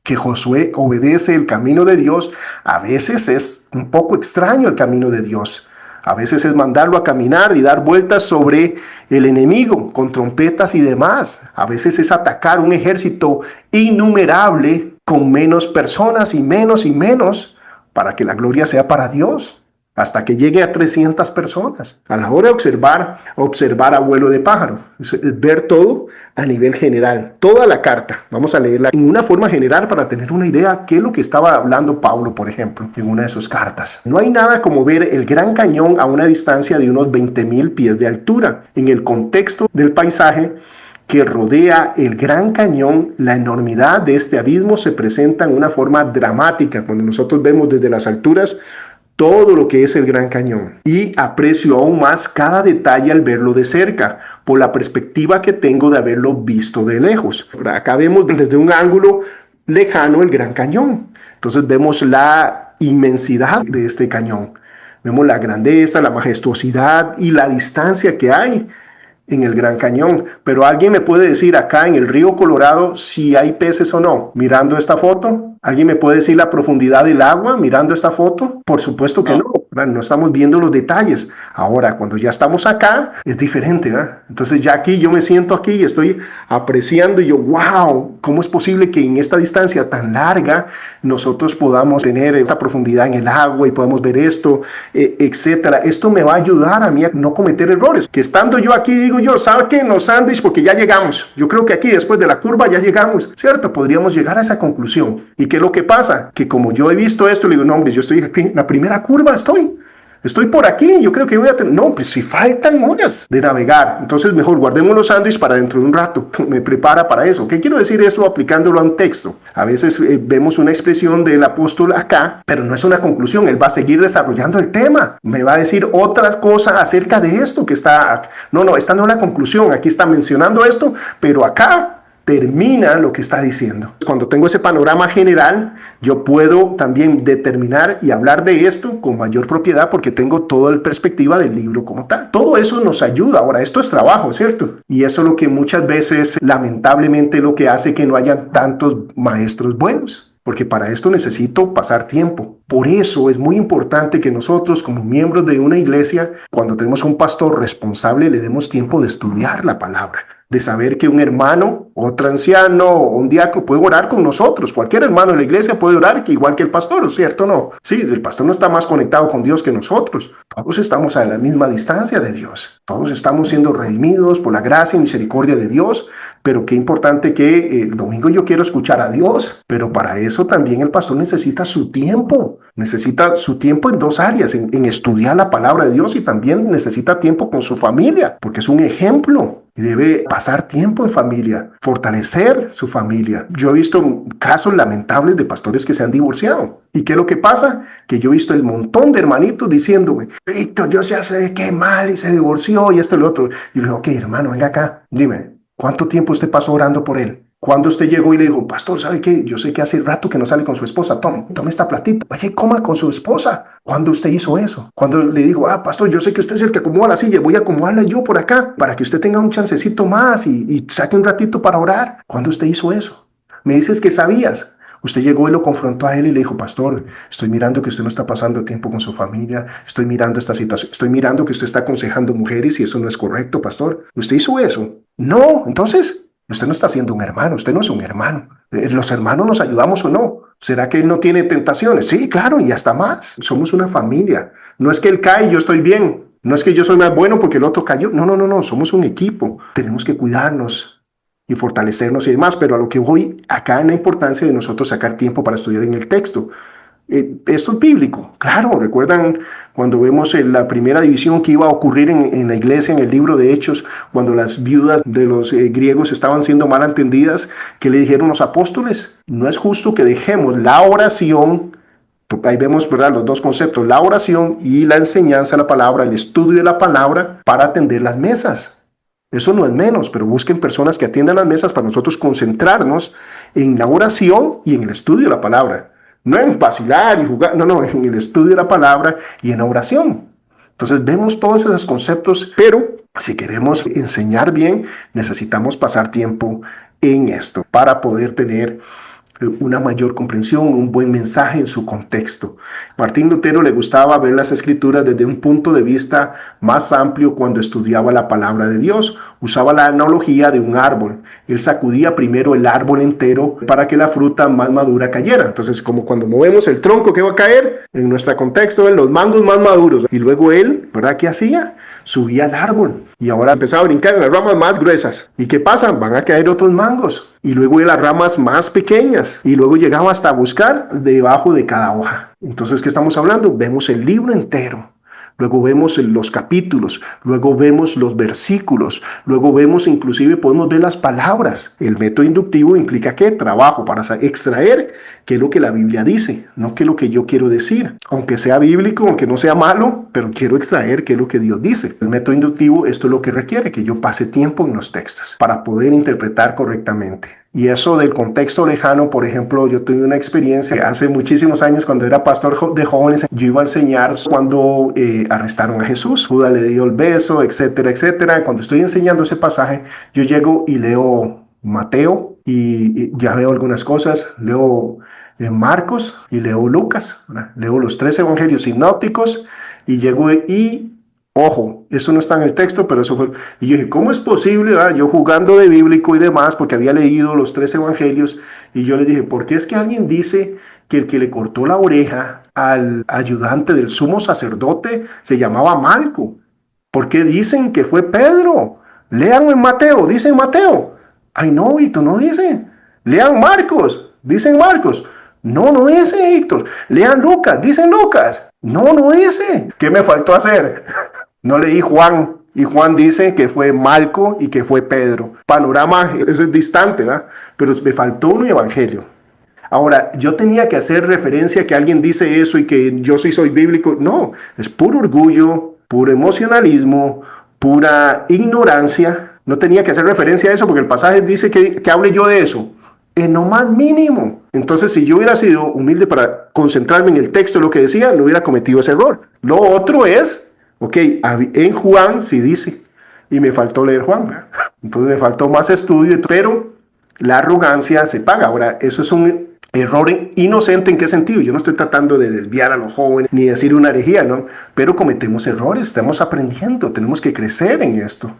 S1: que Josué obedece el camino de Dios, a veces es un poco extraño el camino de Dios. A veces es mandarlo a caminar y dar vueltas sobre el enemigo con trompetas y demás. A veces es atacar un ejército innumerable con menos personas y menos para que la gloria sea para Dios, hasta que llegue a 300 personas. A la hora de observar a vuelo de pájaro, es ver todo a nivel general, toda la carta. Vamos a leerla en una forma general para tener una idea qué es lo que estaba hablando Pablo, por ejemplo, en una de sus cartas. No hay nada como ver el Gran Cañón a una distancia de unos 20,000 pies de altura. En el contexto del paisaje que rodea el Gran Cañón, la enormidad de este abismo se presenta en una forma dramática cuando nosotros vemos desde las alturas todo lo que es el Gran Cañón, y aprecio aún más cada detalle al verlo de cerca, por la perspectiva que tengo de haberlo visto de lejos. Acá vemos desde un ángulo lejano el Gran Cañón, entonces vemos la inmensidad de este cañón, vemos la grandeza, la majestuosidad y la distancia que hay en el Gran Cañón. Pero alguien me puede decir acá en el río Colorado si hay peces o no, mirando esta foto. ¿Alguien me puede decir la profundidad del agua mirando esta foto? Por supuesto que no. No estamos viendo los detalles. Ahora, cuando ya estamos acá, es diferente, ¿verdad? Entonces ya aquí yo me siento aquí y estoy apreciando y yo, wow, ¿cómo es posible que en esta distancia tan larga nosotros podamos tener esta profundidad en el agua y podamos ver esto, etcétera? Esto me va a ayudar a mí a no cometer errores. Que estando yo aquí, digo yo, saquen los sándwiches porque ya llegamos. Yo creo que aquí después de la curva ya llegamos, ¿cierto? Podríamos llegar a esa conclusión. ¿Y qué es lo que pasa? Que como yo he visto esto, le digo, no, hombre, yo estoy aquí en la primera curva, Estoy por aquí, yo creo que voy a tener... No, pues si faltan horas de navegar, entonces mejor guardemos los sándwiches para dentro de un rato. Me prepara para eso. ¿Qué quiero decir esto aplicándolo a un texto? A veces vemos una expresión del apóstol acá, pero no es una conclusión. Él va a seguir desarrollando el tema. Me va a decir otra cosa acerca de esto que está... No, esta no es la conclusión. Aquí está mencionando esto, pero acá termina lo que está diciendo. Cuando tengo ese panorama general, yo puedo también determinar y hablar de esto con mayor propiedad porque tengo toda la perspectiva del libro como tal. Todo eso nos ayuda. Ahora, esto es trabajo, ¿cierto? Y eso es lo que muchas veces, lamentablemente, lo que hace que no haya tantos maestros buenos. Porque para esto necesito pasar tiempo. Por eso es muy importante que nosotros, como miembros de una iglesia, cuando tenemos un pastor responsable, le demos tiempo de estudiar la palabra, de saber que un hermano, otro anciano o un diácono puede orar con nosotros. Cualquier hermano en la iglesia puede orar igual que el pastor, ¿cierto o no? Sí, el pastor no está más conectado con Dios que nosotros. Todos estamos a la misma distancia de Dios. Todos estamos siendo redimidos por la gracia y misericordia de Dios. Pero qué importante que el domingo yo quiero escuchar a Dios. Pero para eso también el pastor necesita su tiempo. Necesita su tiempo en dos áreas, en estudiar la palabra de Dios y también necesita tiempo con su familia, porque es un ejemplo. Y debe pasar tiempo en familia, fortalecer su familia. Yo he visto casos lamentables de pastores que se han divorciado. ¿Y qué es lo que pasa? Que yo he visto el montón de hermanitos diciéndome, Víctor, yo ya sé qué mal y se divorció y esto y lo otro. Y yo le digo, ok, hermano, venga acá, dime, ¿cuánto tiempo usted pasó orando por él? Cuando usted llegó y le dijo, pastor, ¿sabe qué? Yo sé que hace rato que no sale con su esposa. Tome esta platita. Vaya y coma con su esposa. ¿Cuándo usted hizo eso? Cuando le dijo, pastor, yo sé que usted es el que acomoda la silla. Voy a acomodarla yo por acá para que usted tenga un chancecito más y saque un ratito para orar. ¿Cuándo usted hizo eso? Me dices que sabías. Usted llegó y lo confrontó a él y le dijo, pastor, estoy mirando que usted no está pasando tiempo con su familia. Estoy mirando esta situación. Estoy mirando que usted está aconsejando mujeres y eso no es correcto, pastor. ¿Usted hizo eso? No, entonces... usted no está siendo un hermano, usted no es un hermano. ¿Los hermanos nos ayudamos o no? ¿Será que él no tiene tentaciones? Sí, claro, y hasta más. Somos una familia. No es que él cae y yo estoy bien. No es que yo soy más bueno porque el otro cayó. No, no, no, no. Somos un equipo. Tenemos que cuidarnos y fortalecernos y demás. Pero a lo que voy acá en la importancia de nosotros sacar tiempo para estudiar en el texto. Esto es bíblico, claro. ¿Recuerdan cuando vemos la primera división que iba a ocurrir en la iglesia en el libro de Hechos, cuando las viudas de los griegos estaban siendo mal entendidas? ¿Qué le dijeron los apóstoles? No es justo que dejemos la oración. Ahí vemos, ¿verdad?, los dos conceptos, la oración y la enseñanza de la palabra, el estudio de la palabra para atender las mesas. Eso no es menos, pero busquen personas que atiendan las mesas para nosotros concentrarnos en la oración y en el estudio de la palabra. No en vacilar y jugar, no, en el estudio de la palabra y en la oración. Entonces vemos todos esos conceptos, pero si queremos enseñar bien, necesitamos pasar tiempo en esto para poder tener una mayor comprensión, un buen mensaje en su contexto. Martín Lutero le gustaba ver las escrituras desde un punto de vista más amplio cuando estudiaba la palabra de Dios. Usaba la analogía de un árbol. Él sacudía primero el árbol entero para que la fruta más madura cayera. Entonces, como cuando movemos el tronco que va a caer, en nuestro contexto, en los mangos más maduros. Y luego él, ¿verdad?, ¿qué hacía? Subía al árbol y ahora empezaba a brincar en las ramas más gruesas. ¿Y qué pasa? Van a caer otros mangos. Y luego en las ramas más pequeñas. Y luego llegaba hasta buscar debajo de cada hoja. Entonces, ¿qué estamos hablando? Vemos el libro entero. Luego vemos los capítulos, luego vemos los versículos, luego vemos, inclusive podemos ver las palabras. El método inductivo implica ¿qué? Trabajo para extraer qué es lo que la Biblia dice, no qué es lo que yo quiero decir. Aunque sea bíblico, aunque no sea malo, pero quiero extraer qué es lo que Dios dice. El método inductivo, esto es lo que requiere, que yo pase tiempo en los textos para poder interpretar correctamente. Y eso del contexto lejano, por ejemplo, yo tuve una experiencia hace muchísimos años cuando era pastor de jóvenes. Yo iba a enseñar cuando arrestaron a Jesús. Judas le dio el beso, etcétera, etcétera. Cuando estoy enseñando ese pasaje, yo llego y leo Mateo y ya veo algunas cosas. Leo Marcos y leo Lucas, ¿verdad? Leo los 3 evangelios sinópticos y llego y... ojo, eso no está en el texto, pero eso fue... Y yo dije, ¿cómo es posible? Yo jugando de bíblico y demás, porque había leído los 3 evangelios, y yo le dije, ¿por qué es que alguien dice que el que le cortó la oreja al ayudante del sumo sacerdote se llamaba Malco? ¿Por qué dicen que fue Pedro? Lean en Mateo, dicen Mateo. Ay, no, Víctor, no dice. Lean Marcos, dicen Marcos. No, no ese, Héctor. Lean Lucas, dicen Lucas. No, no ese. ¿Qué me faltó hacer? No leí Juan. Y Juan dice que fue Malco y que fue Pedro. Panorama es distante, ¿verdad? Pero me faltó un evangelio. Ahora, yo tenía que hacer referencia a que alguien dice eso y que yo sí soy bíblico. No, es puro orgullo, puro emocionalismo, pura ignorancia. No tenía que hacer referencia a eso porque el pasaje dice que hable yo de eso. En lo más mínimo. Entonces, si yo hubiera sido humilde para concentrarme en el texto, lo que decía, no hubiera cometido ese error. Lo otro es, ok, en Juan sí dice, y me faltó leer Juan, ¿verdad? Entonces me faltó más estudio, pero la arrogancia se paga. Ahora, eso es un error inocente. ¿En qué sentido? Yo no estoy tratando de desviar a los jóvenes ni decir una herejía, ¿no? Pero cometemos errores, estamos aprendiendo, tenemos que crecer en esto.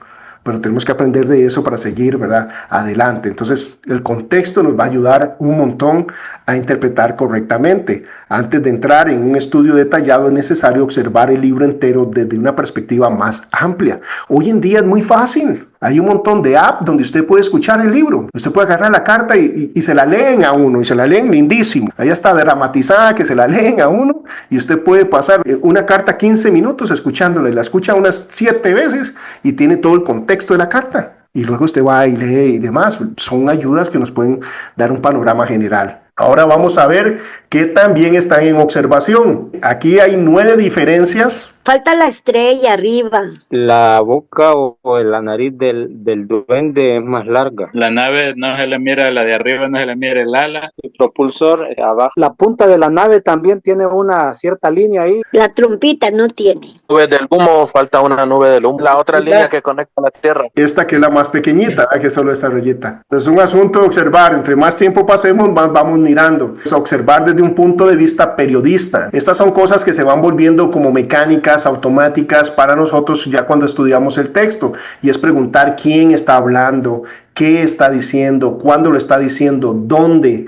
S1: Pero tenemos que aprender de eso para seguir, ¿verdad?, adelante. Entonces, el contexto nos va a ayudar un montón a interpretar correctamente. Antes de entrar en un estudio detallado, es necesario observar el libro entero desde una perspectiva más amplia. Hoy en día es muy fácil. Hay un montón de apps donde usted puede escuchar el libro. Usted puede agarrar la carta y se la leen a uno, y se la leen lindísimo. Ahí está dramatizada que se la leen a uno, y usted puede pasar una carta 15 minutos escuchándola, y la escucha unas 7 veces y tiene todo el contexto de la carta. Y luego usted va y lee y demás. Son ayudas que nos pueden dar un panorama general. Ahora vamos a ver qué también están en observación. Aquí hay 9 diferencias.
S3: Falta la estrella arriba.
S4: La boca o la nariz del duende es más larga.
S2: La nave no se le mira, la de arriba no se le mira el ala.
S4: El propulsor abajo. La punta de la nave también tiene una cierta línea ahí.
S3: La trompita no tiene.
S5: Nube del humo, falta una nube del humo. La otra línea que conecta a la Tierra.
S1: Esta que es la más pequeñita, que solo esta rayeta. Es un asunto de observar. Entre más tiempo pasemos, más vamos mirando. Es observar desde un punto de vista periodista. Estas son cosas que se van volviendo como mecánicas, automáticas para nosotros ya cuando estudiamos el texto. Y es preguntar quién está hablando, qué está diciendo, cuándo lo está diciendo, dónde,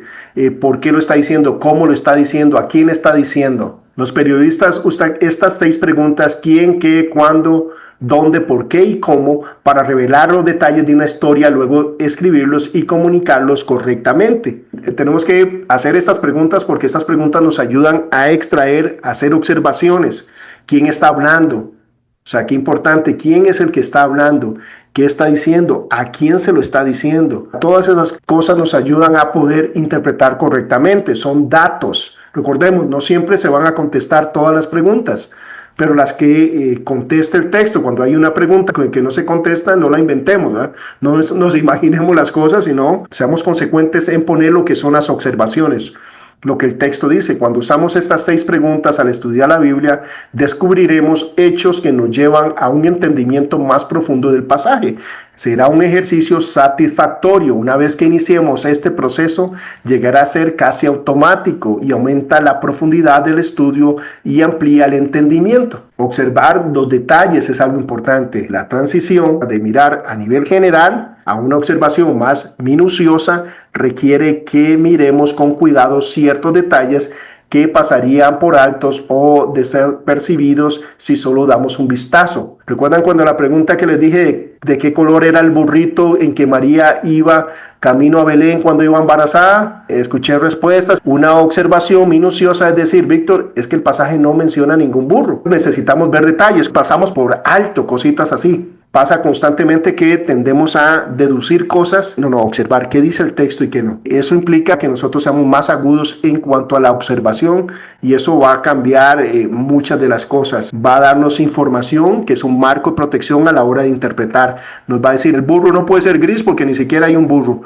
S1: por qué lo está diciendo, cómo lo está diciendo, a quién está diciendo. Los periodistas usan estas 6 preguntas: quién, qué, cuándo, dónde, por qué y cómo, para revelar los detalles de una historia, luego escribirlos y comunicarlos correctamente. Tenemos que hacer estas preguntas porque estas preguntas nos ayudan a extraer, a hacer observaciones. ¿Quién está hablando? O sea, qué importante, quién es el que está hablando, qué está diciendo, a quién se lo está diciendo. Todas esas cosas nos ayudan a poder interpretar correctamente, son datos. Recordemos, no siempre se van a contestar todas las preguntas, pero las que conteste el texto, cuando hay una pregunta que no se contesta, no la inventemos, ¿verdad? No nos imaginemos las cosas, sino seamos consecuentes en poner lo que son las observaciones. Lo que el texto dice: cuando usamos estas 6 preguntas al estudiar la Biblia, descubriremos hechos que nos llevan a un entendimiento más profundo del pasaje. Será un ejercicio satisfactorio. Una vez que iniciemos este proceso, llegará a ser casi automático y aumenta la profundidad del estudio y amplía el entendimiento. Observar los detalles es algo importante. La transición de mirar a nivel general a una observación más minuciosa requiere que miremos con cuidado ciertos detalles que pasarían por altos o desapercibidos si solo damos un vistazo. ¿Recuerdan cuando la pregunta que les dije de qué color era el burrito en que María iba camino a Belén cuando iba embarazada? Escuché respuestas. Una observación minuciosa es decir: Víctor, es que el pasaje no menciona ningún burro. Necesitamos ver detalles. Pasamos por alto cositas así. Pasa constantemente que tendemos a deducir cosas, observar qué dice el texto y qué no. Eso implica que nosotros seamos más agudos en cuanto a la observación y eso va a cambiar muchas de las cosas. Va a darnos información que es un marco de protección a la hora de interpretar. Nos va a decir: el burro no puede ser gris porque ni siquiera hay un burro.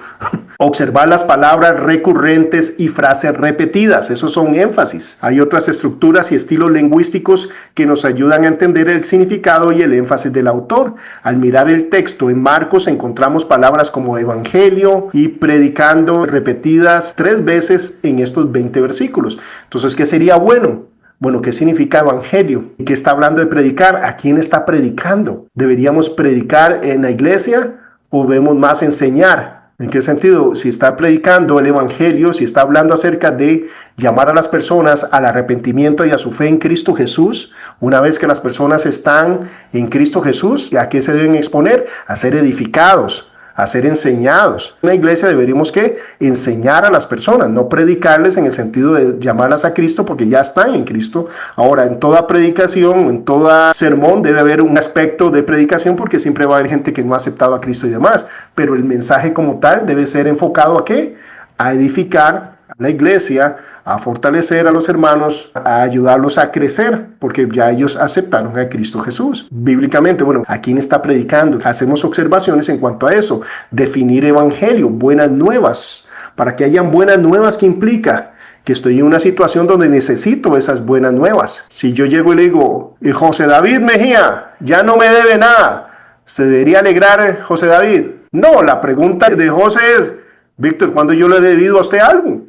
S1: Observar las palabras recurrentes y frases repetidas, esos son énfasis. Hay otras estructuras y estilos lingüísticos que nos ayudan a entender el significado y el énfasis del autor. Al mirar el texto en Marcos encontramos palabras como evangelio y predicando repetidas 3 veces en estos 20 versículos. Entonces, ¿qué sería bueno? Bueno, ¿qué significa evangelio? ¿Qué está hablando de predicar? ¿A quién está predicando? ¿Deberíamos predicar en la iglesia o debemos más enseñar? ¿En qué sentido? Si está predicando el evangelio, si está hablando acerca de llamar a las personas al arrepentimiento y a su fe en Cristo Jesús, una vez que las personas están en Cristo Jesús, ¿a qué se deben exponer? A ser edificados, a ser enseñados. En la iglesia deberíamos que enseñar a las personas, no predicarles en el sentido de llamarlas a Cristo porque ya están en Cristo. Ahora, en toda predicación, en todo sermón debe haber un aspecto de predicación porque siempre va a haber gente que no ha aceptado a Cristo y demás, pero el mensaje como tal debe ser enfocado ¿a qué? A edificar a la iglesia, a fortalecer a los hermanos, a ayudarlos a crecer, porque ya ellos aceptaron a Cristo Jesús. Bíblicamente, bueno, ¿a quién está predicando? Hacemos observaciones en cuanto a eso. Definir evangelio, buenas nuevas. Para que hayan buenas nuevas, ¿qué implica? Que estoy en una situación donde necesito esas buenas nuevas. Si yo llego y le digo: José David Mejía ya no me debe nada, ¿se debería alegrar José David? No, la pregunta de José es: Víctor, ¿cuándo yo le he debido a usted algo?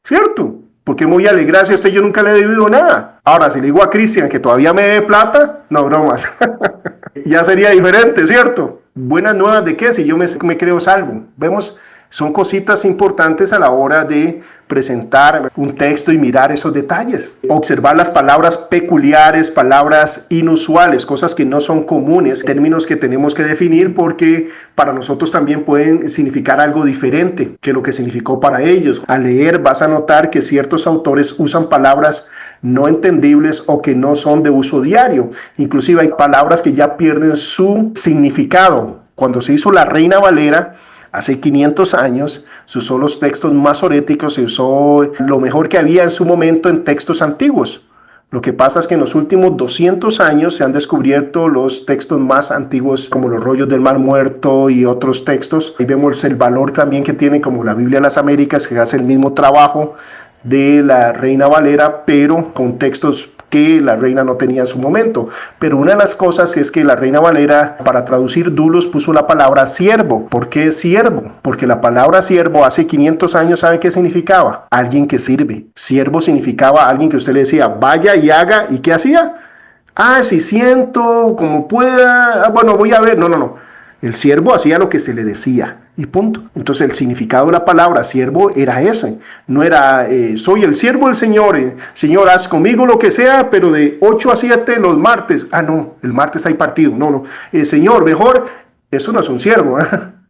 S1: ¿Cierto? ¿Por qué me voy a alegrar si a usted yo nunca le he debido nada? Ahora, si le digo a Cristian que todavía me debe plata, no bromas. Ya sería diferente, ¿cierto? ¿Buenas nuevas de qué? Si yo me creo salvo. Vemos, son cositas importantes a la hora de presentar un texto y mirar esos detalles. Observar las palabras peculiares, palabras inusuales, cosas que no son comunes, términos que tenemos que definir porque para nosotros también pueden significar algo diferente que lo que significó para ellos. Al leer vas a notar que ciertos autores usan palabras no entendibles o que no son de uso diario. Inclusive hay palabras que ya pierden su significado. Cuando se hizo la Reina Valera, Hace 500 años se usó los textos masoréticos, se usó lo mejor que había en su momento en textos antiguos. Lo que pasa es que en los últimos 200 años se han descubierto los textos más antiguos, como los rollos del Mar Muerto y otros textos. Ahí vemos el valor también que tiene, como la Biblia de las Américas, que hace el mismo trabajo de la Reina Valera, pero con textos que la reina no tenía en su momento. Pero una de las cosas es que la Reina Valera, para traducir dulos, puso la palabra siervo. ¿Por qué siervo? Porque la palabra siervo hace 500 años, ¿sabe qué significaba? Alguien que sirve. Siervo significaba alguien que usted le decía, vaya y haga, ¿y qué hacía? Si siento, como pueda, bueno, voy a ver. No. El siervo hacía lo que se le decía y punto. Entonces el significado de la palabra siervo era ese. No era soy el siervo del Señor. Señor, haz conmigo lo que sea, pero de 8 a 7 los martes. No, el martes hay partido. No. Señor, mejor, eso no es un siervo.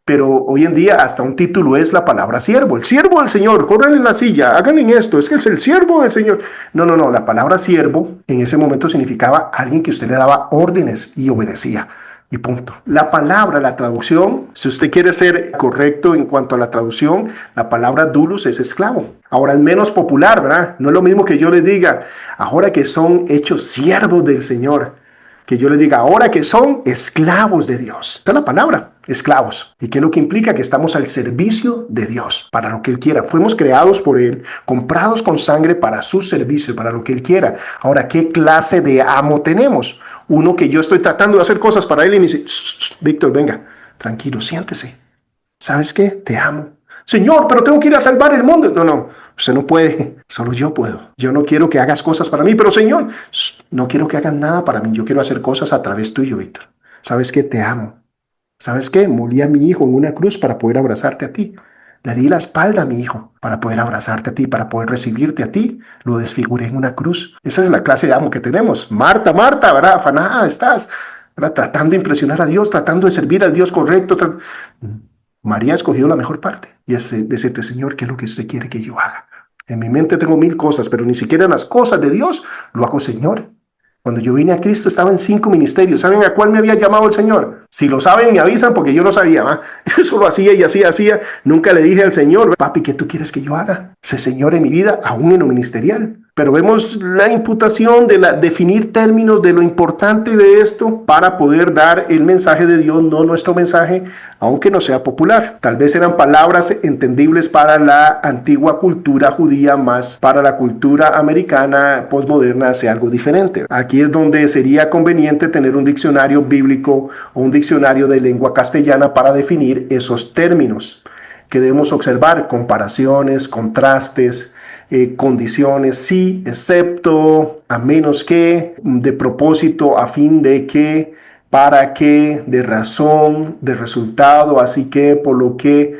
S1: Pero hoy en día hasta un título es la palabra siervo. El siervo del Señor, corran en la silla, hagan en esto, es que es el siervo del Señor. No, la palabra siervo en ese momento significaba alguien que usted le daba órdenes y obedecía. Y punto. La palabra, la traducción, si usted quiere ser correcto en cuanto a la traducción, la palabra doulos es esclavo. Ahora es menos popular, ¿verdad? No es lo mismo que yo les diga, ahora que son hechos siervos del Señor, que yo les diga, ahora que son esclavos de Dios. Esta es la palabra, esclavos. ¿Y qué es lo que implica? Que estamos al servicio de Dios, para lo que Él quiera. Fuimos creados por Él, comprados con sangre para su servicio, para lo que Él quiera. Ahora, ¿qué clase de amo tenemos? Uno que yo estoy tratando de hacer cosas para Él y me dice, Víctor, venga, tranquilo, siéntese. ¿Sabes qué? Te amo. Señor, pero tengo que ir a salvar el mundo. No, usted no puede, solo yo puedo. Yo no quiero que hagas cosas para mí, pero Señor, no quiero que hagas nada para mí. Yo quiero hacer cosas a través tuyo, Víctor. ¿Sabes qué? Te amo. ¿Sabes qué? Morí a mi hijo en una cruz para poder abrazarte a ti. Le di la espalda a mi hijo para poder abrazarte a ti, para poder recibirte a ti. Lo desfiguré en una cruz. Esa es la clase de amo que tenemos. Marta, ¿verdad? Afanada estás, ¿verdad? Tratando de impresionar a Dios, tratando de servir al Dios correcto. María escogió la mejor parte y es decirte, Señor, ¿qué es lo que usted quiere que yo haga? En mi mente tengo 1000 cosas, pero ni siquiera las cosas de Dios lo hago, Señor. Cuando yo vine a Cristo estaba en 5 ministerios. ¿Saben a cuál me había llamado el Señor? Si lo saben, me avisan porque yo no sabía. Yo solo hacía y hacía. Nunca le dije al Señor, papi, ¿qué tú quieres que yo haga? Ese Señor en mi vida, aún en lo ministerial. Pero vemos la imputación de definir términos de lo importante de esto para poder dar el mensaje de Dios, no nuestro mensaje, aunque no sea popular. Tal vez eran palabras entendibles para la antigua cultura judía, más para la cultura americana postmoderna hace algo diferente. Aquí es donde sería conveniente tener un diccionario bíblico o un diccionario de lengua castellana para definir esos términos que debemos observar, comparaciones, contrastes, condiciones, sí, excepto, a menos que, de propósito, a fin de que, para que, de razón, de resultado, así que, por lo que,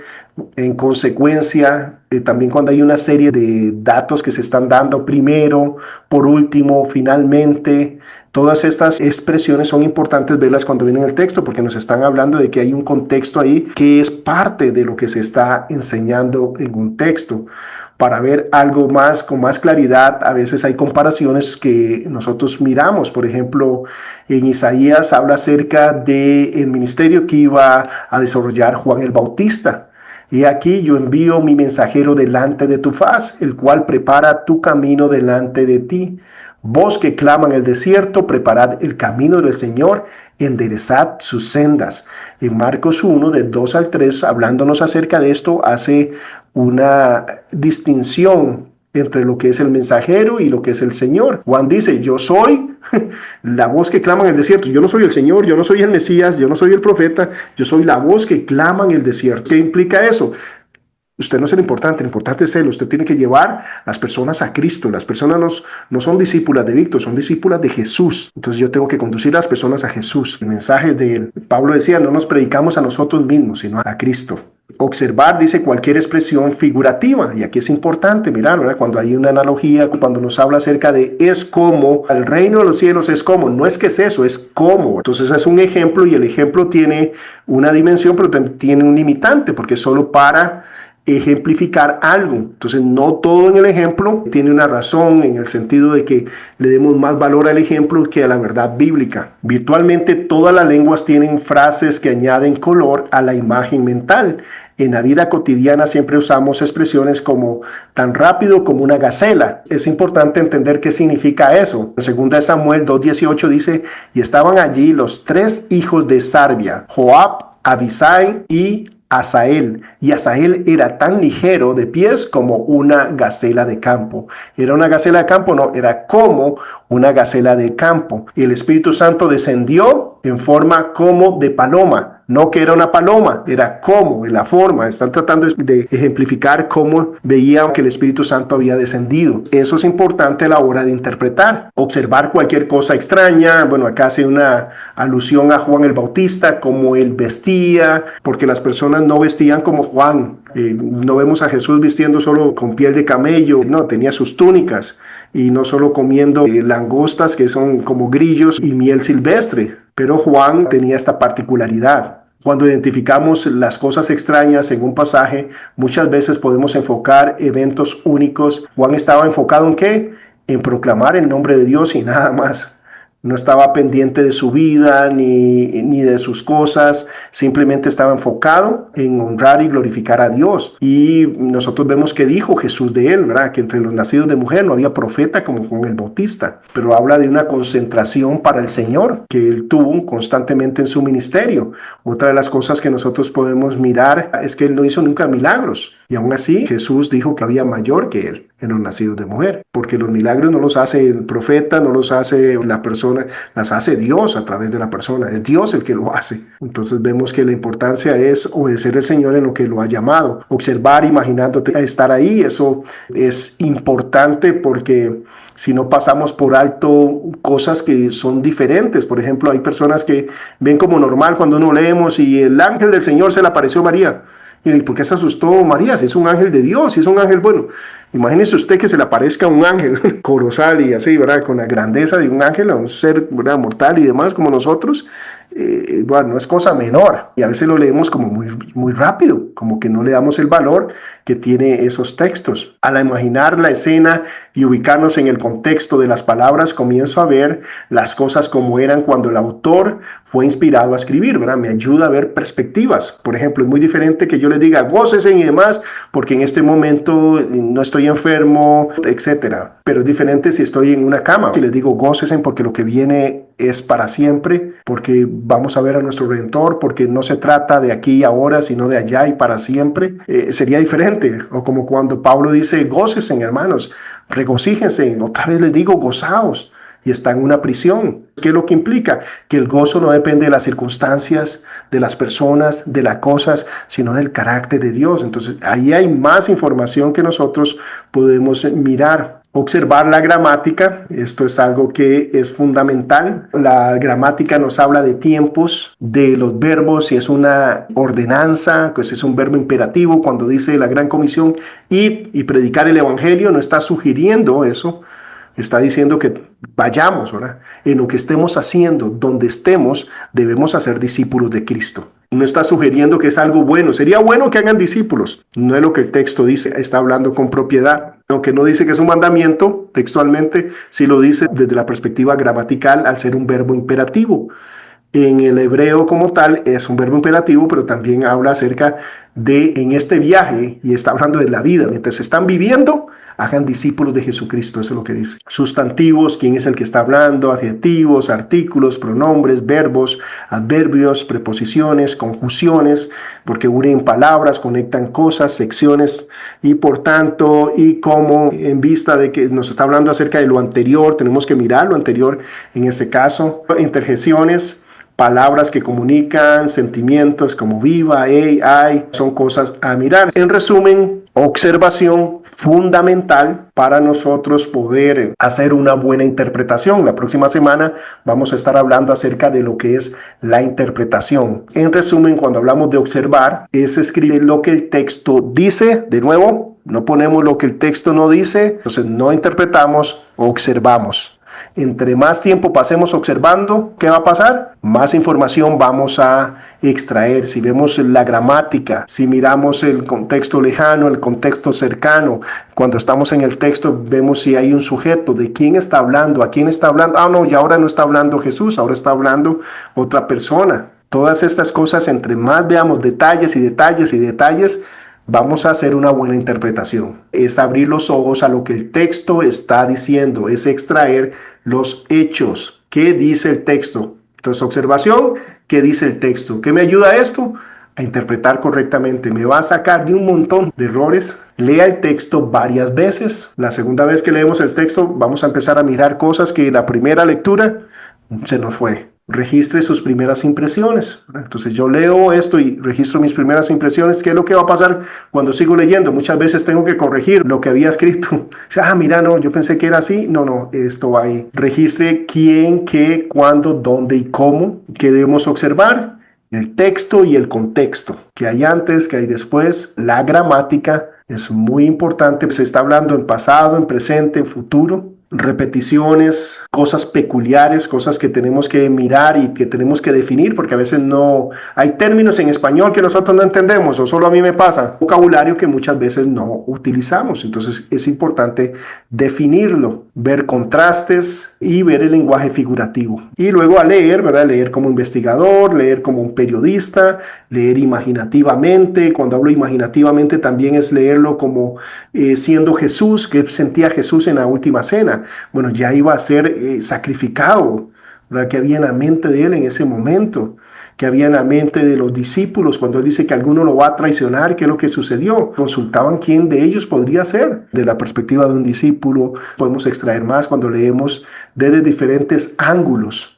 S1: en consecuencia, también cuando hay una serie de datos que se están dando primero, por último, finalmente, todas estas expresiones son importantes verlas cuando vienen el texto porque nos están hablando de que hay un contexto ahí que es parte de lo que se está enseñando en un texto. Para ver algo más, con más claridad, a veces hay comparaciones que nosotros miramos. Por ejemplo, en Isaías habla acerca del ministerio que iba a desarrollar Juan el Bautista. Y aquí yo envío mi mensajero delante de tu faz, el cual prepara tu camino delante de ti. Vos que claman el desierto, preparad el camino del Señor, enderezad sus sendas. En Marcos 1, de 2 al 3, hablándonos acerca de esto, hace una distinción entre lo que es el mensajero y lo que es el Señor. Juan dice, yo soy la voz que clama en el desierto. Yo no soy el Señor, yo no soy el Mesías, yo no soy el profeta, yo soy la voz que clama en el desierto. ¿Qué implica eso? Usted no es el importante es Él. Usted tiene que llevar las personas a Cristo. Las personas no son discípulas de Víctor, son discípulas de Jesús. Entonces yo tengo que conducir a las personas a Jesús. El mensaje es de Él. Pablo decía, no nos predicamos a nosotros mismos, sino a Cristo. Observar, dice, cualquier expresión figurativa. Y aquí es importante mirar, ¿verdad? Cuando hay una analogía, cuando nos habla acerca de es como, el reino de los cielos es como. No es que es eso, es como. Entonces es un ejemplo y el ejemplo tiene una dimensión, pero también tiene un limitante, porque es solo para ejemplificar algo. Entonces no todo en el ejemplo tiene una razón en el sentido de que le demos más valor al ejemplo que a la verdad bíblica. Virtualmente todas las lenguas tienen frases que añaden color a la imagen mental. En la vida cotidiana siempre usamos expresiones como tan rápido como una gacela. Es importante entender qué significa eso. En 2 Samuel 2:18 dice, y estaban allí los 3 hijos de Sarbia, Joab, Abisai y Asael. Y Asael era tan ligero de pies como una gacela de campo. ¿Era una gacela de campo? No, era como una gacela de campo. Y el Espíritu Santo descendió en forma como de paloma. No que era una paloma, era como, en la forma. Están tratando de ejemplificar cómo veían que el Espíritu Santo había descendido. Eso es importante a la hora de interpretar. Observar cualquier cosa extraña. Bueno, acá hace una alusión a Juan el Bautista, cómo él vestía, porque las personas no vestían como Juan. No vemos a Jesús vistiendo solo con piel de camello. No, tenía sus túnicas. Y no solo comiendo langostas, que son como grillos, y miel silvestre. Pero Juan tenía esta particularidad. Cuando identificamos las cosas extrañas en un pasaje, muchas veces podemos enfocar eventos únicos. Juan estaba enfocado ¿en qué? En proclamar el nombre de Dios y nada más. No estaba pendiente de su vida ni de sus cosas, simplemente estaba enfocado en honrar y glorificar a Dios. Y nosotros vemos que dijo Jesús de él, ¿verdad? Que entre los nacidos de mujer no había profeta como Juan el Bautista, pero habla de una concentración para el Señor que él tuvo constantemente en su ministerio. Otra de las cosas que nosotros podemos mirar es que él no hizo nunca milagros. Y aún así, Jesús dijo que había mayor que él en los nacidos de mujer, porque los milagros no los hace el profeta, no los hace la persona, las hace Dios a través de la persona, es Dios el que lo hace. Entonces vemos que la importancia es obedecer al Señor en lo que lo ha llamado, observar, imaginándote estar ahí. Eso es importante porque si no pasamos por alto cosas que son diferentes. Por ejemplo, hay personas que ven como normal cuando uno leemos y el ángel del Señor se le apareció a María. ¿Y por qué se asustó María? Si es un ángel de Dios, si es un ángel bueno. Imagínese usted que se le aparezca un ángel colosal y así, ¿verdad? Con la grandeza de un ángel, a un ser, ¿verdad?, mortal y demás como nosotros. Bueno, no es cosa menor. Y a veces lo leemos como muy rápido, como que no le damos el valor que tiene esos textos. Al imaginar la escena y ubicarnos en el contexto de las palabras, comienzo a ver las cosas como eran cuando el autor fue inspirado a escribir, ¿verdad? Me ayuda a ver perspectivas. Por ejemplo, es muy diferente que yo les diga gócesen y demás, porque en este momento no estoy enfermo, etcétera. Pero es diferente si estoy en una cama. Si les digo gócesen porque lo que viene es para siempre, porque vamos a ver a nuestro Redentor, porque no se trata de aquí y ahora, sino de allá y para siempre, sería diferente. O como cuando Pablo dice, gócesen, hermanos, regocíjense. Otra vez les digo, gozaos. Y está en una prisión. ¿Qué es lo que implica? Que el gozo no depende de las circunstancias, de las personas, de las cosas, sino del carácter de Dios. Entonces, ahí hay más información que nosotros podemos mirar. Observar la gramática, esto es algo que es fundamental. La gramática nos habla de tiempos, de los verbos, si es una ordenanza, pues es un verbo imperativo. Cuando dice la Gran Comisión, id y predicar el Evangelio, no está sugiriendo eso. Está diciendo que vayamos, ¿verdad? En lo que estemos haciendo, donde estemos, debemos hacer discípulos de Cristo. No está sugiriendo que es algo bueno. Sería bueno que hagan discípulos. No es lo que el texto dice. Está hablando con propiedad. Aunque no dice que es un mandamiento, textualmente, sí lo dice desde la perspectiva gramatical al ser un verbo imperativo. En el hebreo como tal es un verbo imperativo, pero también habla acerca de en este viaje, y está hablando de la vida. Mientras están viviendo, hagan discípulos de Jesucristo, eso es lo que dice. Sustantivos, quién es el que está hablando, adjetivos, artículos, pronombres, verbos, adverbios, preposiciones, conjunciones, porque unen palabras, conectan cosas, secciones, y por tanto, y como en vista de que nos está hablando acerca de lo anterior, tenemos que mirar lo anterior en este caso. Interjecciones, palabras que comunican, sentimientos como viva, ay, son cosas a mirar. En resumen, observación fundamental para nosotros poder hacer una buena interpretación. La próxima semana vamos a estar hablando acerca de lo que es la interpretación. En resumen, cuando hablamos de observar, es escribir lo que el texto dice. De nuevo, no ponemos lo que el texto no dice, entonces no interpretamos, observamos. Entre más tiempo pasemos observando, ¿qué va a pasar? Más información vamos a extraer. Si vemos la gramática, si miramos el contexto lejano, el contexto cercano, cuando estamos en el texto vemos si hay un sujeto, de quién está hablando, a quién está hablando. Ah, no, y ahora no está hablando Jesús, ahora está hablando otra persona. Todas estas cosas, entre más veamos detalles y detalles y detalles, vamos a hacer una buena interpretación. Es abrir los ojos a lo que el texto está diciendo, es extraer los hechos. ¿Qué dice el texto? Entonces, observación, ¿qué dice el texto? ¿Qué me ayuda esto? A interpretar correctamente. Me va a sacar de un montón de errores. Lea el texto varias veces. La segunda vez que leemos el texto, vamos a empezar a mirar cosas que en la primera lectura se nos fue. Registre sus primeras impresiones. Entonces yo leo esto y registro mis primeras impresiones. ¿Qué es lo que va a pasar cuando sigo leyendo? Muchas veces tengo que corregir lo que había escrito. Mira, no, yo pensé que era así. No, esto va ahí. Registre quién, qué, cuándo, dónde y cómo. ¿Qué debemos observar? El texto y el contexto. ¿Qué hay antes? ¿Qué hay después? La gramática es muy importante. Se está hablando en pasado, en presente, en futuro. Repeticiones, cosas peculiares, cosas que tenemos que mirar y que tenemos que definir, porque a veces no hay términos en español que nosotros no entendemos, o solo a mí me pasa, vocabulario que muchas veces no utilizamos. Entonces es importante definirlo, ver contrastes y ver el lenguaje figurativo. Y luego a leer, ¿verdad? Leer como investigador, leer como un periodista, leer imaginativamente. Cuando hablo imaginativamente también es leerlo como siendo Jesús, que sentía Jesús en la última cena. Bueno, ya iba a ser sacrificado, ¿verdad? ¿Qué había en la mente de él en ese momento? ¿Qué había en la mente de los discípulos cuando él dice que alguno lo va a traicionar? ¿Qué es lo que sucedió? Consultaban quién de ellos podría ser. De la perspectiva de un discípulo podemos extraer más cuando leemos desde diferentes ángulos.